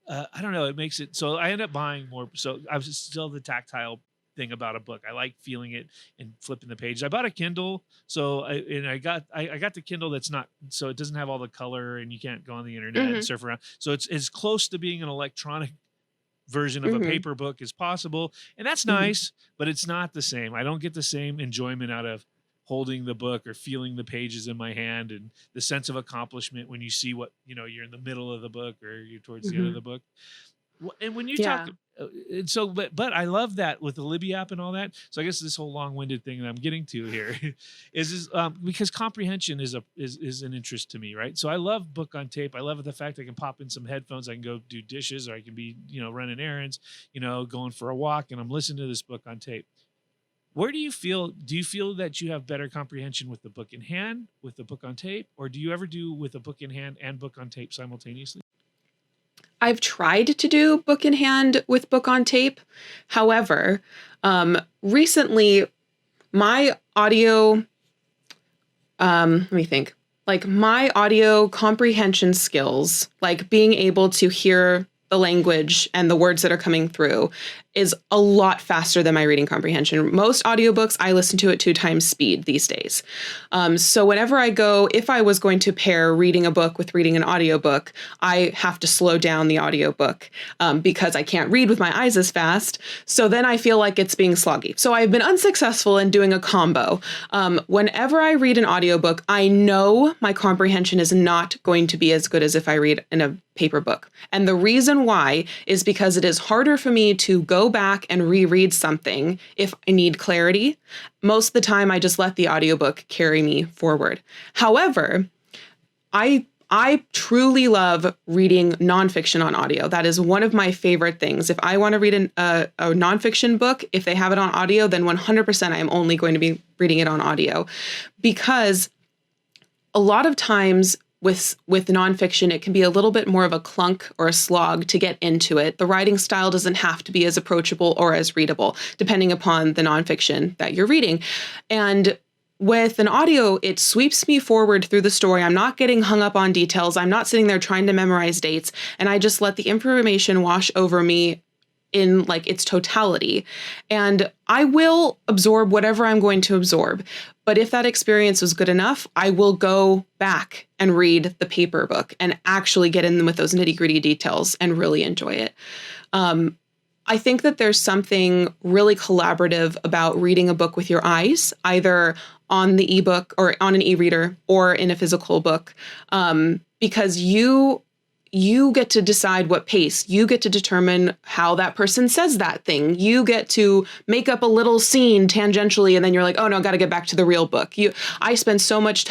Speaker 1: I don't know. It makes it so I end up buying more. So I was still the tactile thing about a book. I like feeling it and flipping the page. I bought a Kindle, so I got the Kindle that's not, so it doesn't have all the color and you can't go on the internet and
Speaker 2: Mhm.
Speaker 1: surf around. So it's as close to being an electronic version of a
Speaker 2: Mhm.
Speaker 1: paper book as possible, and that's
Speaker 2: Mhm.
Speaker 1: nice, but it's not the same. I don't get the same enjoyment out of holding the book or feeling the pages in my hand and the sense of accomplishment when you see what, you're in the middle of the book or you're towards the end of
Speaker 2: Mhm.
Speaker 1: the book. And when you talk,
Speaker 2: Yeah.
Speaker 1: and so, but I love that with the Libby app and all that. So I guess this whole long-winded thing that I'm getting to here is because comprehension is an interest to me, right? So I love book on tape. I love the fact I can pop in some headphones. I can go do dishes, or I can be, running errands, going for a walk, and I'm listening to this book on tape. Where do you feel? Do you feel that you have better comprehension with the book in hand, with the book on tape, or do you ever do with a book in hand and book on tape simultaneously?
Speaker 2: I've tried to do book in hand with book on tape. However, recently my audio, let me think, like my audio comprehension skills, like being able to hear the language and the words that are coming through, is a lot faster than my reading comprehension. Most audiobooks, I listen to at 2 times speed these days. So whenever if I was going to pair reading a book with reading an audiobook, I have to slow down the audiobook because I can't read with my eyes as fast. So then I feel like it's being sloggy. So I've been unsuccessful in doing a combo. Whenever I read an audiobook, I know my comprehension is not going to be as good as if I read in a paper book. And the reason why is because it is harder for me to go back and reread something if I need clarity. Most of the time, I just let the audiobook carry me forward. However, I truly love reading nonfiction on audio. That is one of my favorite things. If I want to read a nonfiction book, if they have it on audio, then 100% I am only going to be reading it on audio, because a lot of times with nonfiction, it can be a little bit more of a clunk or a slog to get into it. The writing style doesn't have to be as approachable or as readable, depending upon the nonfiction that you're reading. And with an audio, it sweeps me forward through the story. I'm not getting hung up on details. I'm not sitting there trying to memorize dates, and I just let the information wash over me in like its totality. And I will absorb whatever I'm going to absorb. But if that experience was good enough, I will go back and read the paper book and actually get in with those nitty-gritty details and really enjoy it. I think that there's something really collaborative about reading a book with your eyes, either on the ebook or on an e-reader or in a physical book, because you get to decide what pace. You get to determine how that person says that thing. You get to make up a little scene tangentially, and then you're like, oh no, I got to get back to the real book. I spend so much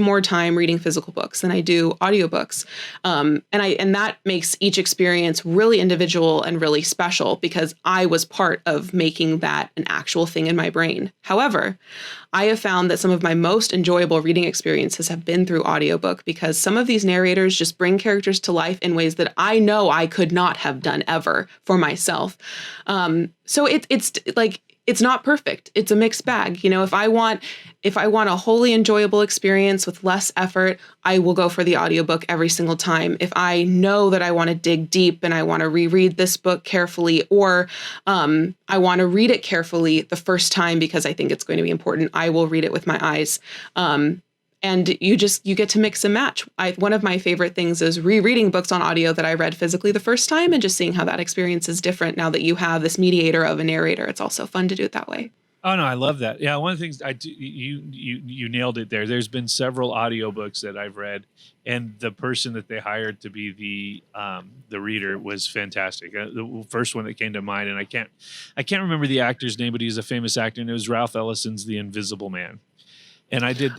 Speaker 2: more time reading physical books than I do audiobooks. And that makes each experience really individual and really special because I was part of making that an actual thing in my brain. However, I have found that some of my most enjoyable reading experiences have been through audiobook because some of these narrators just bring characters to life in ways that I know I could not have done ever for myself. So it's like, it's not perfect. It's a mixed bag. If I want a wholly enjoyable experience with less effort, I will go for the audiobook every single time. If I know that I want to dig deep and I want to reread this book carefully, or I want to read it carefully the first time because I think it's going to be important, I will read it with my eyes. And you get to mix and match. One of my favorite things is rereading books on audio that I read physically the first time and just seeing how that experience is different now that you have this mediator of a narrator. It's also fun to do it that way.
Speaker 1: Oh no, I love that. Yeah, one of the things I do, you nailed it there. There's been several audiobooks that I've read, and the person that they hired to be the reader was fantastic. The first one that came to mind, and I can't remember the actor's name, but he's a famous actor, and it was Ralph Ellison's The Invisible Man. And I did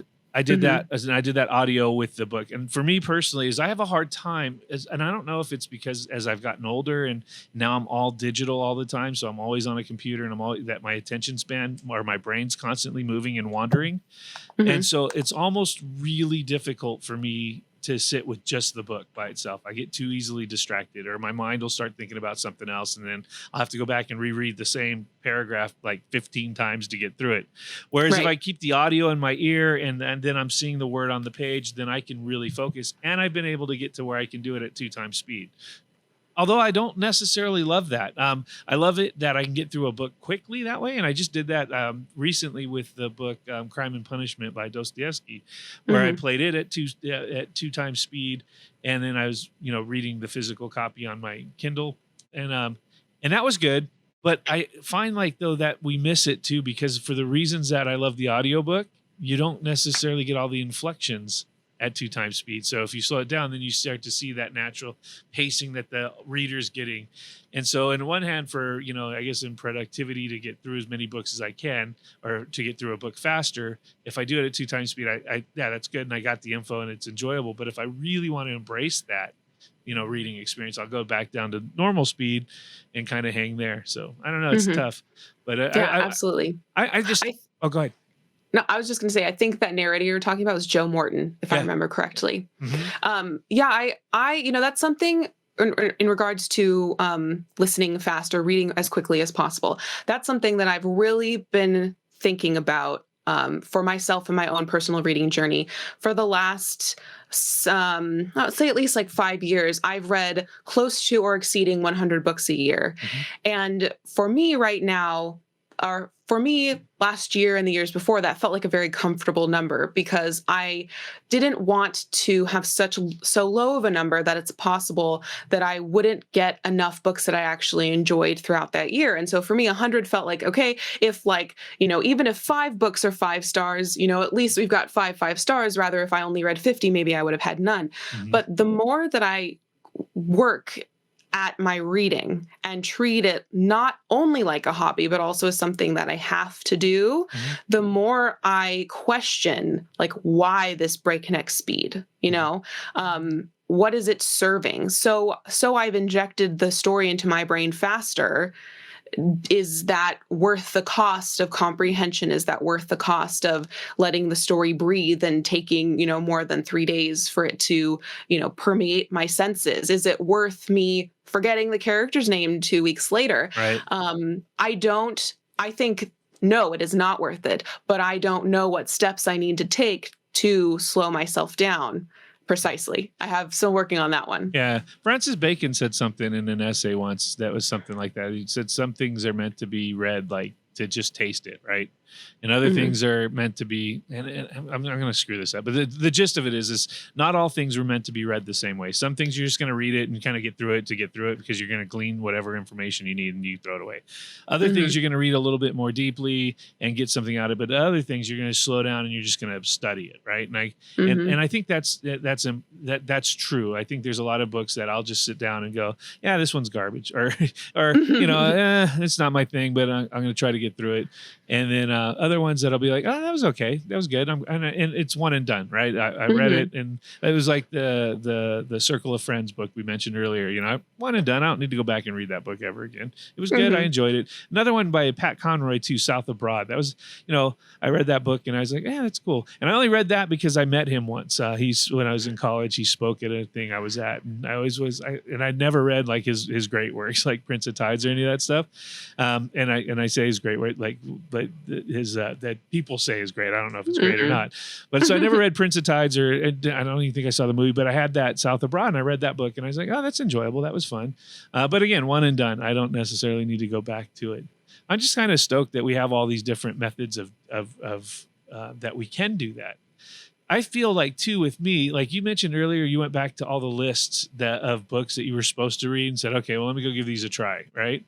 Speaker 1: that audio with the book. And for me personally, is I have a hard time, and I don't know if it's because as I've gotten older and now I'm all digital all the time, so I'm always on a computer and that my attention span or my brain's constantly moving and wandering.
Speaker 2: Mm-hmm.
Speaker 1: And so it's almost really difficult for me to sit with just the book by itself. I get too easily distracted, or my mind will start thinking about something else, and then I'll have to go back and reread the same paragraph like 15 times to get through it. Whereas if I keep the audio in my ear and then I'm seeing the word on the page, then I can really focus. And I've been able to get to where I can do it at 2 times speed. although I don't necessarily love that. I love it that I can get through a book quickly that way. And I just did that recently with the book Crime and Punishment by Dostoevsky, where I
Speaker 2: Mhm.
Speaker 1: played it at two times speed. And then I was, reading the physical copy on my Kindle. And that was good. But I find like though that we miss it too, because for the reasons that I love the audiobook, you don't necessarily get all the inflections at two times speed. So if you slow it down, then you start to see that natural pacing that the reader's getting. And so in one hand for, I guess in productivity to get through as many books as I can, or to get through a book faster, if I do it at two times speed, yeah, that's good. And I got the info and it's enjoyable. But if I really want to embrace that, reading experience, I'll go back down to normal speed and kind of hang there. So I don't know. It's
Speaker 2: Mhm.
Speaker 1: tough, but
Speaker 2: Yeah, absolutely.
Speaker 1: I just,
Speaker 2: I
Speaker 1: oh, go ahead.
Speaker 2: No, I was just going to say, I think that narrator you're talking about was Joe Morton, if I
Speaker 1: Yeah.
Speaker 2: remember correctly.
Speaker 1: Mhm.
Speaker 2: Yeah, that's something in regards to listening fast or reading as quickly as possible. That's something that I've really been thinking about for myself and my own personal reading journey for the last, I would say at least like 5 years. I've read close to or exceeding 100 books a year.
Speaker 1: Mhm.
Speaker 2: And for me right now, or for me last year and the years before, that felt like a very comfortable number because I didn't want to have so low of a number that it's possible that I wouldn't get enough books that I actually enjoyed throughout that year. And so for me, 100 felt like, okay, if like, even if 5 books are 5 stars, at least we've got 5 stars. Rather, if I only read 50, maybe I would have had none.
Speaker 1: Mhm.
Speaker 2: But the more that I work at my reading and treat it not only like a hobby, but also as something that I have to do,
Speaker 1: Mhm.
Speaker 2: the more I question, like, why this breakneck speed, what is it serving? So I've injected the story into my brain faster. Is that worth the cost of comprehension? Is that worth the cost of letting the story breathe and taking, more than 3 days for it to, permeate my senses? Is it worth me forgetting the character's name 2 weeks later?
Speaker 1: Right.
Speaker 2: I think, no, it is not worth it, but I don't know what steps I need to take to slow myself down. Precisely. I have still working on that one.
Speaker 1: Yeah. Francis Bacon said something in an essay once that was something like that. He said some things are meant to be read like to just taste it, right? And other
Speaker 2: Mhm.
Speaker 1: things are meant to be, and I'm going to screw this up, but the gist of it is not all things were meant to be read the same way. Some things you're just going to read it and kind of get through it because you're going to glean whatever information you need and you throw it away. Other things
Speaker 2: Mhm.
Speaker 1: you're going to read a little bit more deeply and get something out of it. But other things you're going to slow down and you're just going to study it, right? And
Speaker 2: Mhm.
Speaker 1: I think that's true. I think there's a lot of books that I'll just sit down and go, yeah, this one's garbage, or it's not my thing, but I'm going to try to get through it. And then other ones that I'll be like, oh, that was okay, that was good. And it's one and done, right? I read
Speaker 2: Mhm.
Speaker 1: it, and it was like the Circle of Friends book we mentioned earlier. One and done. I don't need to go back and read that book ever again. It was good. I
Speaker 2: Mhm.
Speaker 1: enjoyed it. Another one by Pat Conroy too, South of Broad. That was, I read that book and I was like, yeah, that's cool. And I only read that because I met him once. When I was in college, he spoke at a thing I was at, and I'd never read like his great works like Prince of Tides or any of that stuff. And I say his great work, like his that people say is great. I don't know if it's great or
Speaker 2: Mhm.
Speaker 1: not, but so I never read Prince of Tides, or I don't even think I saw the movie, but I had that South of Broad and I read that book and I was like, oh, that's enjoyable. That was fun. But again, one and done. I don't necessarily need to go back to it. I'm just kind of stoked that we have all these different methods of that we can do that. I feel like too with me, like you mentioned earlier, you went back to all the lists of books that you were supposed to read and said, okay, well, let me go give these a try. Right.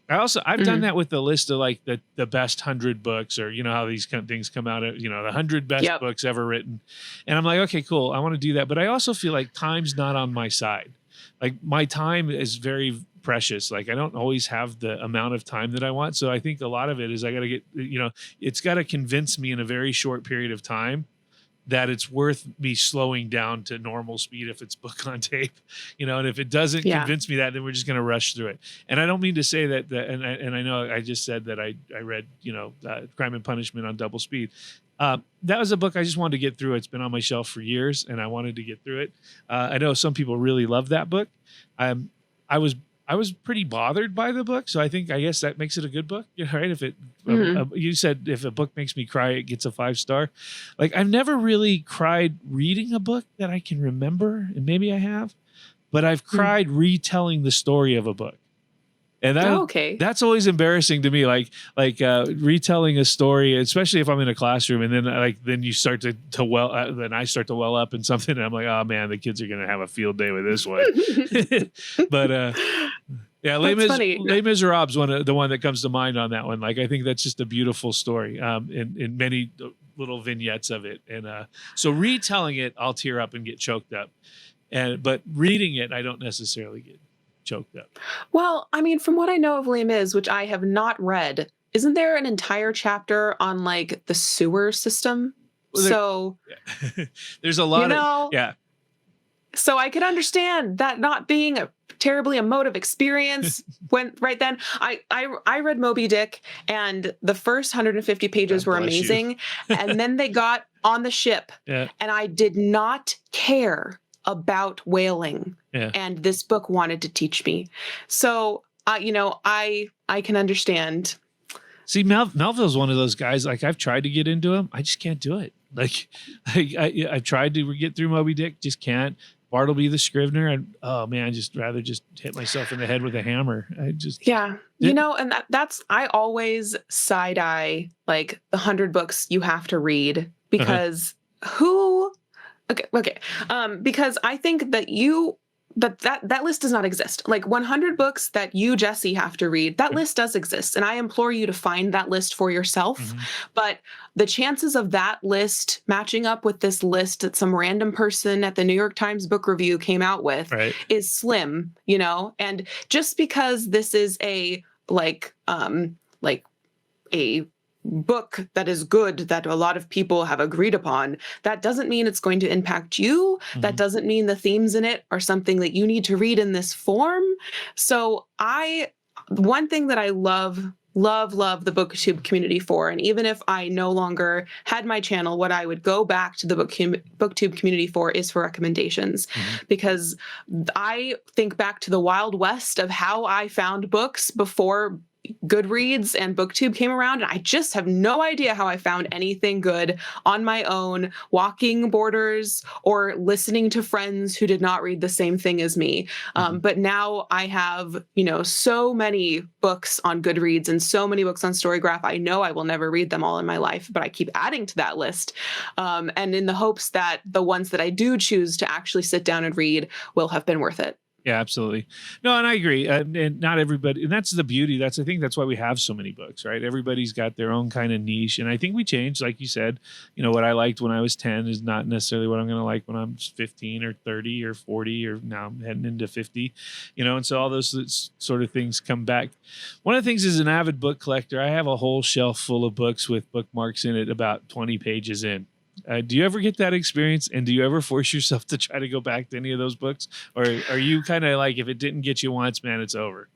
Speaker 1: I've done
Speaker 2: Mhm.
Speaker 1: that with the list of like the best 100 books, or, how these kind of things come out of, the 100 best
Speaker 2: Yep.
Speaker 1: books ever written. And I'm like, okay, cool. I want to do that. But I also feel like time's not on my side. Like my time is very precious. Like I don't always have the amount of time that I want. So I think a lot of it is I got to get, it's got to convince me in a very short period of time that it's worth me slowing down to normal speed if it's book on tape, and if it doesn't
Speaker 2: Yeah.
Speaker 1: convince me that, then we're just going to rush through it. And I don't mean to say that, and I know I just said that I read, Crime and Punishment on double speed. That was a book I just wanted to get through. It's been on my shelf for years and I wanted to get through it. I know some people really love that book. I was I was pretty bothered by the book, so I guess that makes it a good book, right? If it,
Speaker 2: Mhm.
Speaker 1: you said if a book makes me cry, it gets a 5 star. Like I've never really cried reading a book that I can remember, and maybe I have, but I've cried retelling the story of a book. And that's always embarrassing to me. Like retelling a story, especially if I'm in a classroom, and then you start to then I start to well up in something, and I'm like, oh man, the kids are gonna have a field day with this one. But yeah, Les Miserables, the one that comes to mind on that one. Like I think that's just a beautiful story, in many little vignettes of it, and so retelling it, I'll tear up and get choked up, but reading it, I don't necessarily get choked up.
Speaker 2: Well, I mean, from what I know of Les Mis, which I have not read, isn't there an entire chapter on like the sewer system?
Speaker 1: Well, there's a lot of
Speaker 2: So I could understand that not being a terribly emotive experience when right then. I read Moby Dick, and the first 150 pages were amazing. And then they got on the ship, and I did not care about whaling. And this book wanted to teach me. So, I can understand.
Speaker 1: See, Melville's one of those guys, like I've tried to get into him. I just can't do it. Like I've tried to get through Moby Dick, just can't. Bartleby the Scrivener, and oh man, I just rather just hit myself in the head with a hammer. And that's I always side eye like the 100 books you have to read because because I think that that list does not exist. Like 100 books that you, Jesse, have to read, that list does exist. And I implore you to find that list for yourself. Mm-hmm. But the chances of that list matching up with this list that some random person at the New York Times book review came out with is slim, and just because this is a book that is good that a lot of people have agreed upon, that doesn't mean it's going to impact you. Mm-hmm. That doesn't mean the themes in it are something that you need to read in this form. So one thing that I love the BookTube community for, and even if I no longer had my channel, what I would go back to the BookTube community for is for recommendations, because I think back to the Wild West of how I found books before Goodreads and BookTube came around, and I just have no idea how I found anything good on my own, walking borders or listening to friends who did not read the same thing as me. But now I have, so many books on Goodreads and so many books on Storygraph. I know I will never read them all in my life, but I keep adding to that list. And in the hopes that the ones that I do choose to actually sit down and read will have been worth it. Yeah, absolutely. No, and I agree. And not everybody, and that's the beauty. I think that's why we have so many books, right? Everybody's got their own kind of niche. And I think we changed, like you said, what I liked when I was 10 is not necessarily what I'm going to like when I'm 15 or 30 or 40 or now I'm heading into 50, and so all those sort of things come back. One of the things as an avid book collector, I have a whole shelf full of books with bookmarks in it about 20 pages in. Do you ever get that experience? And do you ever force yourself to try to go back to any of those books? Or are you kind of like, if it didn't get you once, man, it's over?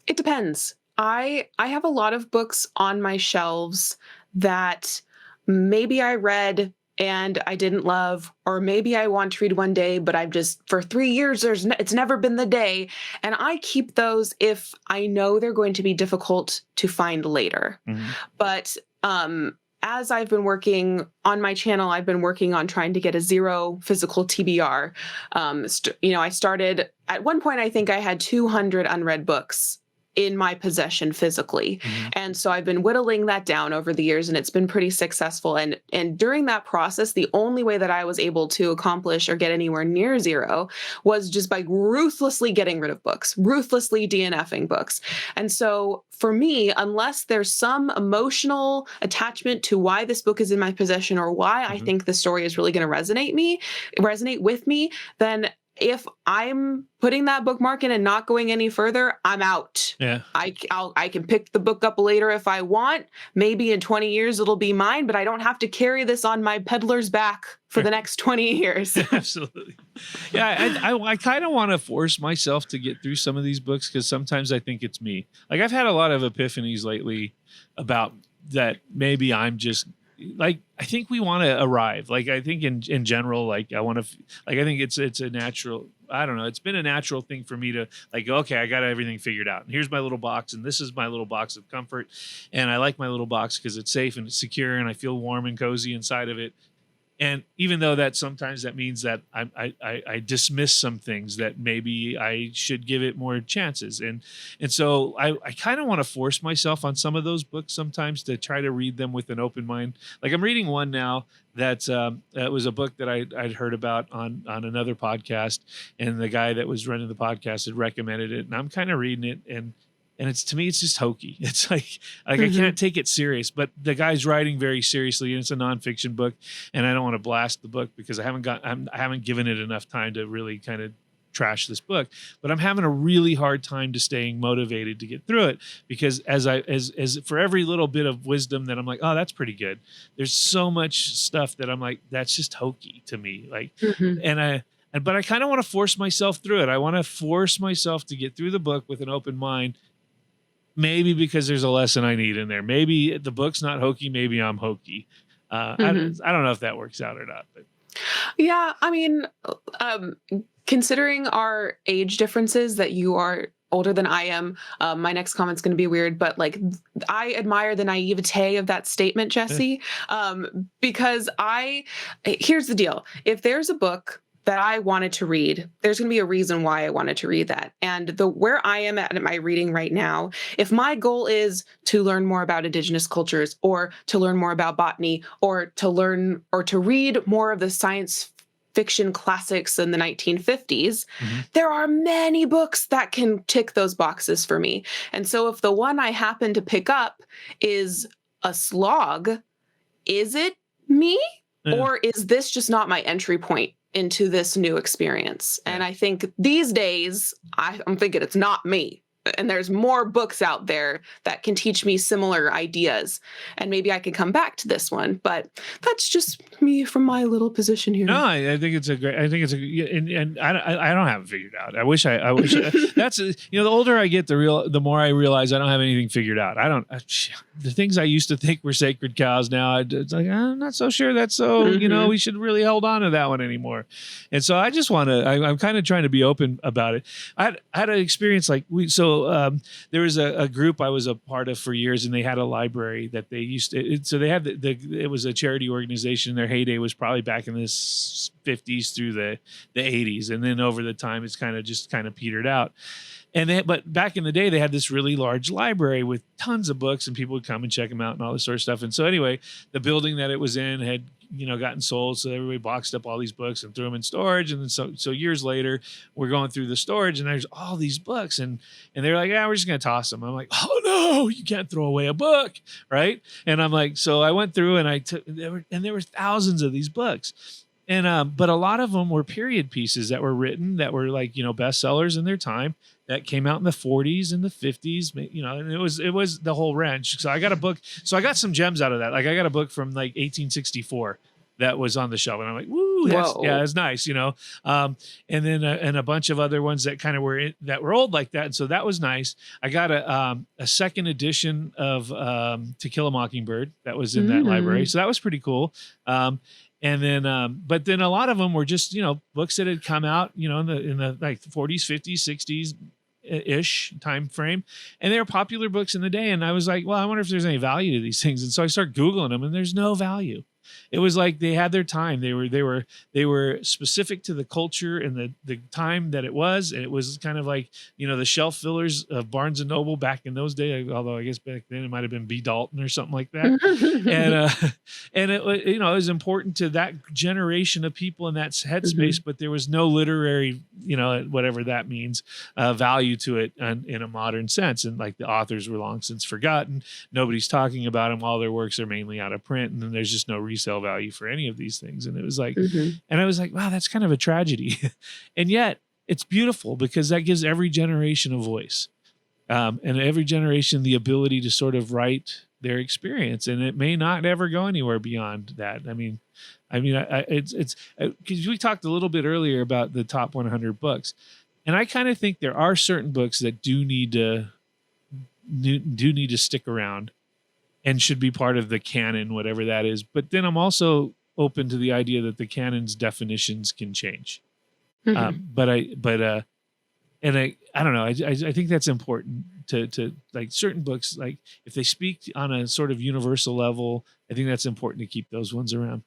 Speaker 2: It depends. I have a lot of books on my shelves that maybe I read and I didn't love, or maybe I want to read one day, but I've just, for 3 years, it's never been the day. And I keep those if I know they're going to be difficult to find later. Mm-hmm. But, as I've been working on my channel, I've been working on trying to get a 0 physical TBR. I started at one point, I think I had 200 unread books in my possession physically. Mm-hmm. And so I've been whittling that down over the years, and it's been pretty successful. And during that process, the only way that I was able to accomplish or get anywhere near 0 was just by ruthlessly getting rid of books, ruthlessly DNFing books. And so for me, unless there's some emotional attachment to why this book is in my possession or why I think the story is really going to resonate with me, then if I'm putting that bookmark in and not going any further, I'm out.
Speaker 1: Yeah.
Speaker 2: I can pick the book up later if I want. Maybe in 20 years it'll be mine, but I don't have to carry this on my peddler's back for the next 20 years.
Speaker 1: Absolutely. Yeah, I kind of want to force myself to get through some of these books because sometimes I think it's me. Like I've had a lot of epiphanies lately about that maybe I'm just like, I think we want to arrive. Like, I think in general, like I want to, like, I think it's a natural, I don't know. It's been a natural thing for me to like, okay, I got everything figured out. And here's my little box. And this is my little box of comfort. And I like my little box because it's safe and it's secure and I feel warm and cozy inside of it. And even though that sometimes that means that I dismiss some things that maybe I should give it more chances. And so I kind of want to force myself on some of those books sometimes to try to read them with an open mind. Like I'm reading one now that was a book that I'd heard about on another podcast, and the guy that was running the podcast had recommended it, and I'm kind of reading it, and it's, to me, it's just hokey. It's like I
Speaker 2: Mm-hmm.
Speaker 1: can't take it serious, but the guy's writing very seriously, and it's a nonfiction book, and I don't want to blast the book because I haven't given it enough time to really kind of trash this book. But I'm having a really hard time to staying motivated to get through it, because as for every little bit of wisdom that I'm like, oh, that's pretty good, there's so much stuff that I'm like, that's just hokey to me. Like,
Speaker 2: Mm-hmm.
Speaker 1: but I kind of want to force myself through it. I want to force myself to get through the book with an open mind. Maybe because there's a lesson I need in there. Maybe the book's not hokey. Maybe I'm hokey. I don't know if that works out or not. But
Speaker 2: Yeah, I mean, um, considering our age differences, that you are older than I am, my next comment's going to be weird, but like, I admire the naivete of that statement, Jesse, because here's the deal. If there's a book that I wanted to read, there's going to be a reason why I wanted to read that. And where I am at my reading right now, if my goal is to learn more about indigenous cultures, or to learn more about botany, or to learn or to read more of the science fiction classics in the 1950s, there are many books that can tick those boxes for me. And so if the one I happen to pick up is a slog, is it me?
Speaker 1: Yeah.
Speaker 2: Or is this just not my entry point into this new experience? And I think these days, I'm thinking it's not me. And there's more books out there that can teach me similar ideas. And maybe I could come back to this one. But that's just me from my little position here.
Speaker 1: no, I think it's a great. I think it's and I don't have it figured out. I wish. That's the older I get, the more I realize I don't have anything figured out. The things I used to think were sacred cows now, it's like I'm not so sure that's so. We should really hold on to that one anymore. And so I just want to. I'm kind of trying to be open about it. I had an experience like there was a group I was a part of for years, and they had a library that they used to. So they had it was a charity organization. Their heyday was probably back in the 50s through the 80s, and then over the time it's kind of petered out. But back in the day, they had this really large library with tons of books, and people would come and check them out and all this sort of stuff. And so anyway, the building that it was in had gotten sold, so everybody boxed up all these books and threw them in storage. And then so years later, we're going through the storage, and there's all these books, and they're like, yeah, we're just gonna toss them. I'm like, oh no, you can't throw away a book, right? And I'm like, so I went through and I took there were thousands of these books. And but a lot of them were period pieces that were written that were like bestsellers in their time, that came out in the 40s and the 50s, and it was the whole wrench. So I got a book. So I got some gems out of that. Like I got a book from like 1864 that was on the shelf, and I'm like, woo, that's nice, And then and a bunch of other ones that kind of that were old like that, and so that was nice. I got a second edition of To Kill a Mockingbird that was in that library, so that was pretty cool. And then, but then a lot of them were just, books that had come out, in the like 40s, 50s, 60s ish time frame. And they were popular books in the day. And I was like, well, I wonder if there's any value to these things. And so I started Googling them, and there's no value. It was like they had their time. They were specific to the culture and the time that it was. And it was kind of like, the shelf fillers of Barnes and Noble back in those days, although I guess back then it might have been B. Dalton or something like that. And it was important to that generation of people in that headspace, but there was no literary, whatever that means, value to it in a modern sense. And like the authors were long since forgotten. Nobody's talking about them. All their works are mainly out of print, and then there's just no resale value for any of these things. And it was like, and I was like, wow, that's kind of a tragedy. And yet it's beautiful because that gives every generation a voice, and every generation the ability to sort of write their experience. And it may not ever go anywhere beyond that. It's because we talked a little bit earlier about the top 100 books. And I kind of think there are certain books that do need to stick around and should be part of the canon, whatever that is. But then I'm also open to the idea that the canon's definitions can change. But I don't know. I think that's important to like certain books, like if they speak on a sort of universal level, I think that's important to keep those ones around.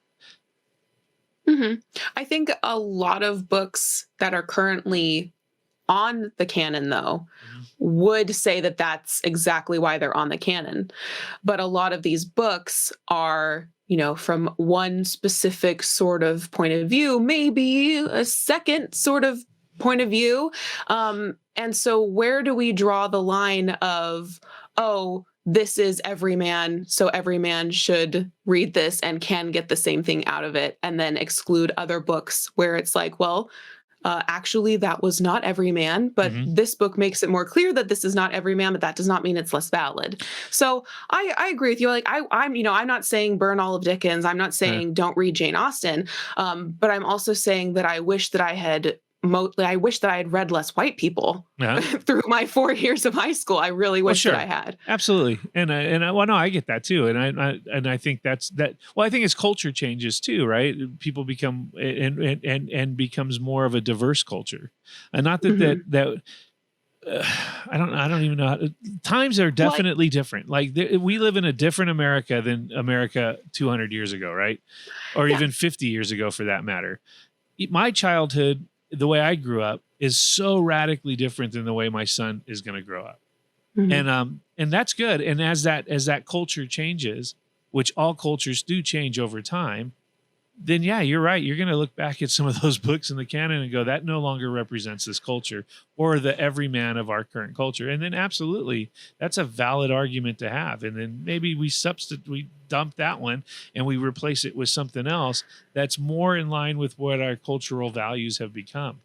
Speaker 2: hmm I think a lot of books that are currently on the canon, though,
Speaker 1: Mhm.
Speaker 2: would say that that's exactly why they're on the canon. But a lot of these books are, from one specific sort of point of view, maybe a second sort of point of view. And so, where do we draw the line of, oh, this is every man, so every man should read this and can get the same thing out of it, and then exclude other books where it's like, well, actually, that was not every man, but
Speaker 1: Mhm.
Speaker 2: this book makes it more clear that this is not every man, but that does not mean it's less valid. So I agree with you. Like I'm not saying burn all of Dickens. I'm not
Speaker 1: Yeah.
Speaker 2: saying don't read Jane Austen. But I'm also saying that I wish that I wish that I had read less white people
Speaker 1: Yeah.
Speaker 2: through my 4 years of high school. I really
Speaker 1: Well,
Speaker 2: wish that I
Speaker 1: sure.
Speaker 2: had.
Speaker 1: Absolutely. Well, no, I get that too. And I think that's that. Well, I think as culture changes too, right? People become and becomes more of a diverse culture, and not that
Speaker 2: Mhm.
Speaker 1: uh, I don't even know times are
Speaker 2: Well,
Speaker 1: definitely different. Like we live in a different America than America 200 years ago, right? Or
Speaker 2: yeah.
Speaker 1: even 50 years ago for that matter. My childhood, the way I grew up, is so radically different than the way my son is going to grow up.
Speaker 2: Mhm.
Speaker 1: And that's good. And as that culture changes, which all cultures do change over time, then yeah, you're right. You're going to look back at some of those books in the canon and go, that no longer represents this culture or the everyman of our current culture. And then absolutely, that's a valid argument to have. And then maybe we dump that one and we replace it with something else that's more in line with what our cultural values have become.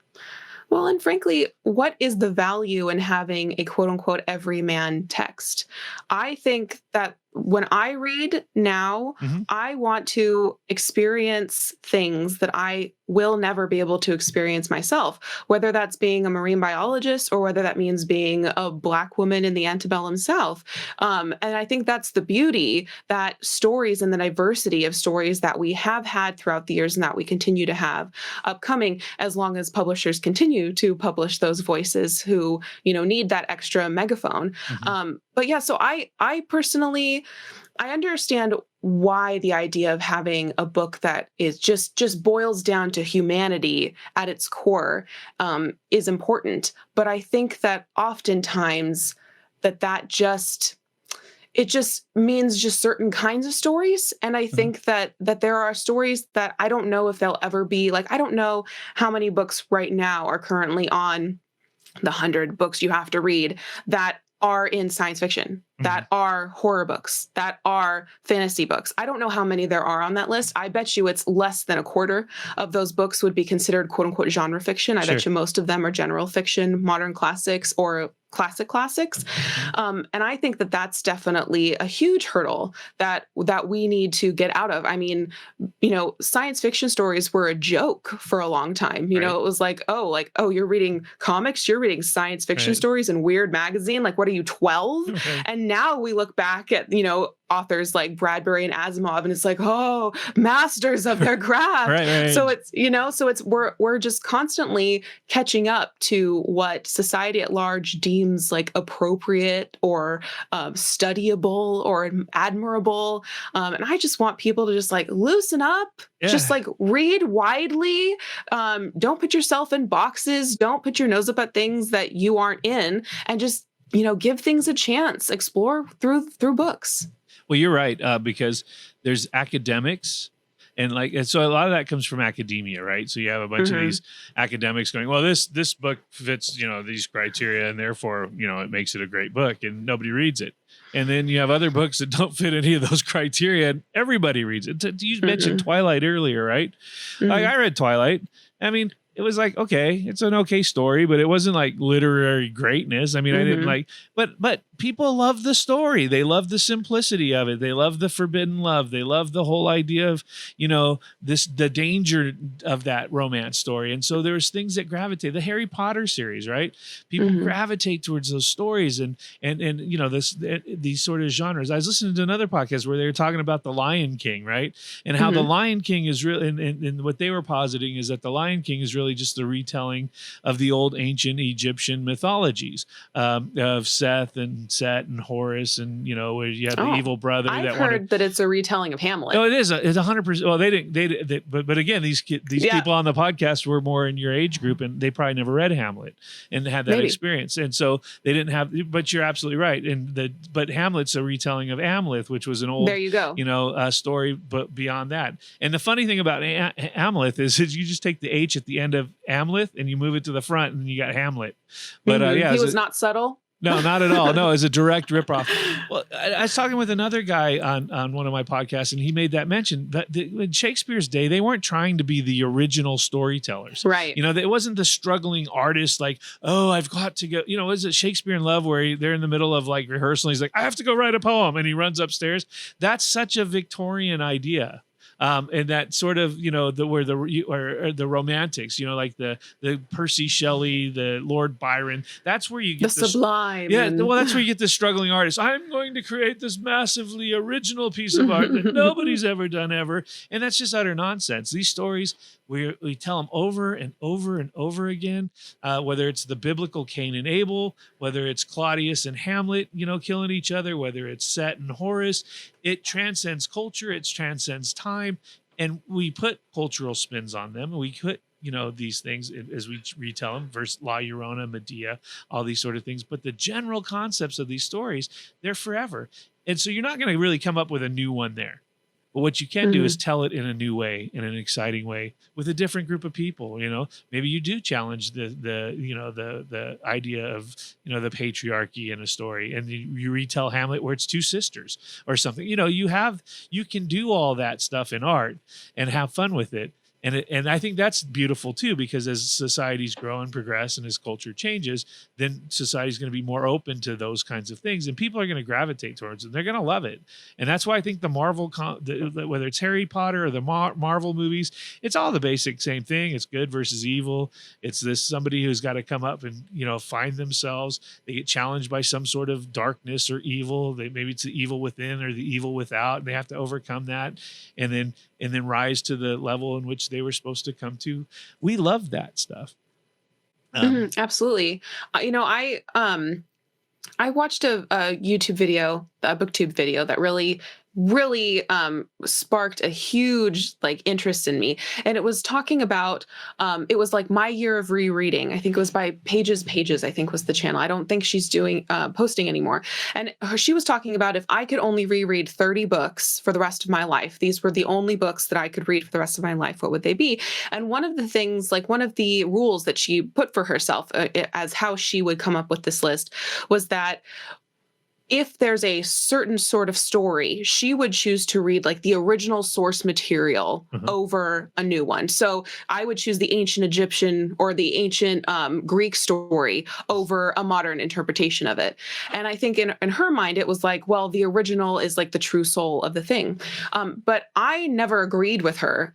Speaker 2: Well, and frankly, what is the value in having a quote unquote everyman text? I think that when I read now,
Speaker 1: Hmm.
Speaker 2: I want to experience things that I will never be able to experience myself, whether that's being a marine biologist or whether that means being a Black woman in the antebellum South. And I think that's the beauty that stories and the diversity of stories that we have had throughout the years and that we continue to have upcoming, as long as publishers continue to publish those voices who, need that extra megaphone.
Speaker 1: Hmm.
Speaker 2: But yeah, so I personally, I understand why the idea of having a book that is just boils down to humanity at its core is important. But I think that oftentimes that just it just means just certain kinds of stories. And I
Speaker 1: Hmm.
Speaker 2: think that there are stories that I don't know if they'll ever be like, I don't know how many books right now are currently on the 100 books you have to read that are in science fiction,
Speaker 1: Hmm.
Speaker 2: that are horror books, that are fantasy books. I don't know how many there are on that list. I bet you it's less than a quarter of those books would be considered quote unquote genre fiction. I bet
Speaker 1: Sure.
Speaker 2: you most of them are general fiction, modern classics, or classics.
Speaker 1: Mhm.
Speaker 2: And I think that that's definitely a huge hurdle that we need to get out of. I mean, science fiction stories were a joke for a long time.
Speaker 1: Right.
Speaker 2: It was like, oh, you're reading comics, you're reading science fiction
Speaker 1: Right.
Speaker 2: stories in Weird magazine. Like, what are you, 12?
Speaker 1: Right.
Speaker 2: And now we look back at, authors like Bradbury and Asimov, and it's like, oh, masters of their craft.
Speaker 1: Right. Right.
Speaker 2: So we're just constantly catching up to what society at large deems like appropriate or studyable or admirable. And I just want people to just like loosen up, just
Speaker 1: Yeah.
Speaker 2: like read widely. Don't put yourself in boxes. Don't put your nose up at things that you aren't in, and just give things a chance. Explore through books.
Speaker 1: Well, you're right, because there's academics and so a lot of that comes from academia, right? So you have a bunch of
Speaker 2: Hmm
Speaker 1: these academics going, well, this book fits, these criteria, and therefore, it makes it a great book, and nobody reads it. And then you have other books that don't fit any of those criteria, and everybody reads it. You mentioned
Speaker 2: hmm
Speaker 1: Twilight earlier, right? Like
Speaker 2: hmm
Speaker 1: I read Twilight. I mean, it was like, okay, it's an okay story, but it wasn't like literary greatness. I mean, I didn't
Speaker 2: hmm
Speaker 1: like, but people love the story. They love the simplicity of it. They love the forbidden love. They love the whole idea of, the danger of that romance story. And so there's things that gravitate. The Harry Potter series, right? People
Speaker 2: hmm
Speaker 1: gravitate towards those stories and these sort of genres. I was listening to another podcast where they were talking about the Lion King, right? And how the
Speaker 2: hmm
Speaker 1: Lion King is really, and what they were positing is that the Lion King is really really just the retelling of the old ancient Egyptian mythologies, of Seth and Set and Horus, and where you had the evil brother
Speaker 2: I've
Speaker 1: that
Speaker 2: heard
Speaker 1: wanted.
Speaker 2: that it's a retelling of Hamlet.
Speaker 1: No, it is. It's 100%. Well, they didn't. But again, these people on the podcast were more in your age group, and they probably never read Hamlet and had that experience, and so they didn't have. But you're absolutely right. But Hamlet's a retelling of Amleth, which was an old,
Speaker 2: there you go,
Speaker 1: story. But beyond that, and the funny thing about Amleth is you just take the H at the end of Amleth and you move it to the front, and you got Hamlet. But
Speaker 2: he was not subtle.
Speaker 1: No, not at all. No, it's a direct ripoff. Well, I was talking with another guy on one of my podcasts, and he made that mention that in Shakespeare's day, they weren't trying to be the original storytellers.
Speaker 2: Right.
Speaker 1: It wasn't the struggling artist like, oh, I've got to go. Is it Shakespeare in Love where they're in the middle of like rehearsal? And he's like, I have to go write a poem. And he runs upstairs. That's such a Victorian idea. And that sort of, the romantics, like the Percy Shelley, the Lord Byron, that's where you get
Speaker 2: the sublime.
Speaker 1: Yeah. Well, that's where you get the struggling artist. I'm going to create this massively original piece of art that nobody's ever done ever. And that's just utter nonsense. These stories, we tell them over and over and over again, whether it's the biblical Cain and Abel, whether it's Claudius and Hamlet, killing each other, whether it's Set and Horace. It transcends culture, it transcends time, and we put cultural spins on them. We put, these things as we retell them, versus La Llorona, Medea, all these sort of things. But the general concepts of these stories, they're forever. And so you're not going to really come up with a new one there. But what you can do is tell it in a new way, in an exciting way, with a different group of people. Maybe you do challenge the idea of the patriarchy in a story, and you retell Hamlet where it's two sisters or something. You can do all that stuff in art and have fun with it. And I think that's beautiful too, because as societies grow and progress and as culture changes, then society is going to be more open to those kinds of things, and people are going to gravitate towards it. They're going to love it. And that's why I think the Marvel, whether it's Harry Potter or the Marvel movies, it's all the basic same thing. It's good versus evil. It's this somebody who's got to come up and, find themselves. They get challenged by some sort of darkness or evil. Maybe it's the evil within or the evil without, and they have to overcome that. And then rise to the level in which they were supposed to come to. We love that stuff.
Speaker 2: Absolutely. I watched a YouTube video, a booktube video that really sparked a huge interest in me. And it was talking about, it was like my year of rereading. I think it was by Pages, I think was the channel. I don't think she's doing posting anymore. And she was talking about, if I could only reread 30 books for the rest of my life, these were the only books that I could read for the rest of my life, what would they be? And one of the things, one of the rules that she put for herself as how she would come up with this list was that if there's a certain sort of story, she would choose to read the original source material over a new one. So I would choose the ancient Egyptian or the ancient Greek story over a modern interpretation of it. And I think in her mind, it was well, the original is the true soul of the thing. But I never agreed with her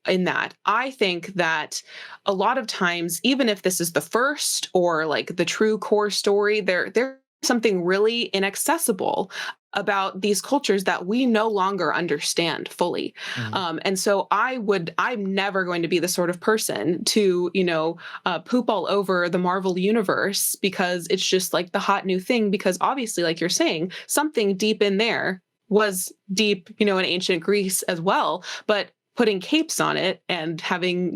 Speaker 2: in that. I think that a lot of times, even if this is the first or the true core story, there's something really inaccessible about these cultures that we no longer understand fully. And so I'm never going to be the sort of person to, poop all over the Marvel universe because it's just the hot new thing, because obviously, like you're saying, something deep in there was deep, in ancient Greece as well, but putting capes on it and having,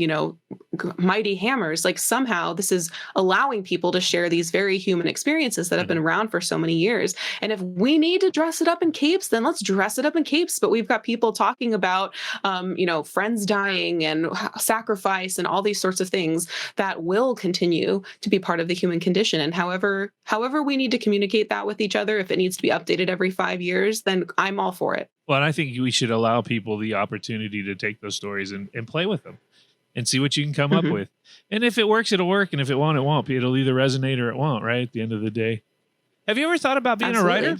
Speaker 2: mighty hammers, somehow this is allowing people to share these very human experiences that have been around for so many years. And if we need to dress it up in capes, then let's dress it up in capes. But we've got people talking about, friends dying and sacrifice and all these sorts of things that will continue to be part of the human condition. And however we need to communicate that with each other, if it needs to be updated every 5 years, then I'm all for it.
Speaker 1: Well, and I think we should allow people the opportunity to take those stories and play with them and see what you can come up with. And if it works, it'll work. And if it won't, it won't. It'll either resonate or it won't, right? At the end of the day. Have you ever thought about being a writer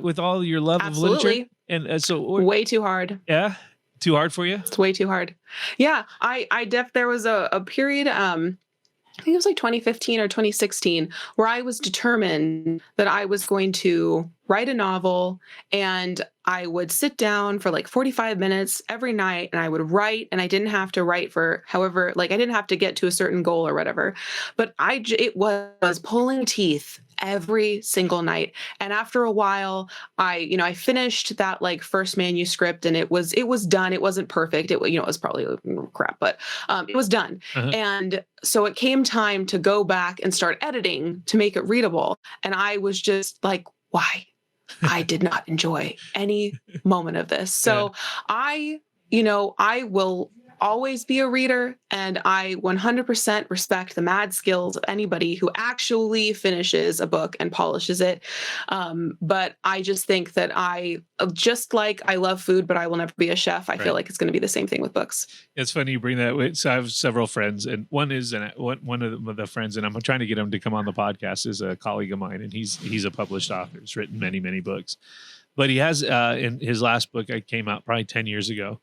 Speaker 1: with all your love of literature? And so
Speaker 2: way too hard.
Speaker 1: Yeah. Too hard for you?
Speaker 2: It's way too hard. Yeah. There was a period, I think it was like 2015 or 2016, where I was determined that I was going to write a novel, and I would sit down for like 45 minutes every night and I would write, and I didn't have to write for however, like I didn't have to get to a certain goal or whatever, but it was pulling teeth every single night. And after a while, I finished that like first manuscript, and it was done. It wasn't perfect. It was probably crap, but it was done.
Speaker 1: Uh-huh.
Speaker 2: And so it came time to go back and start editing to make it readable. And I was just like, why? I did not enjoy any moment of this. So I will always be a reader, and I 100% respect the mad skills of anybody who actually finishes a book and polishes it. But I just think that just like I love food, but I will never be a chef. I feel like it's going to be the same thing with books.
Speaker 1: It's funny you bring that up. So I have several friends, and one of the friends, and I'm trying to get him to come on the podcast, is a colleague of mine, and he's a published author. He's written many, many books, but he has in his last book, I came out probably 10 years ago.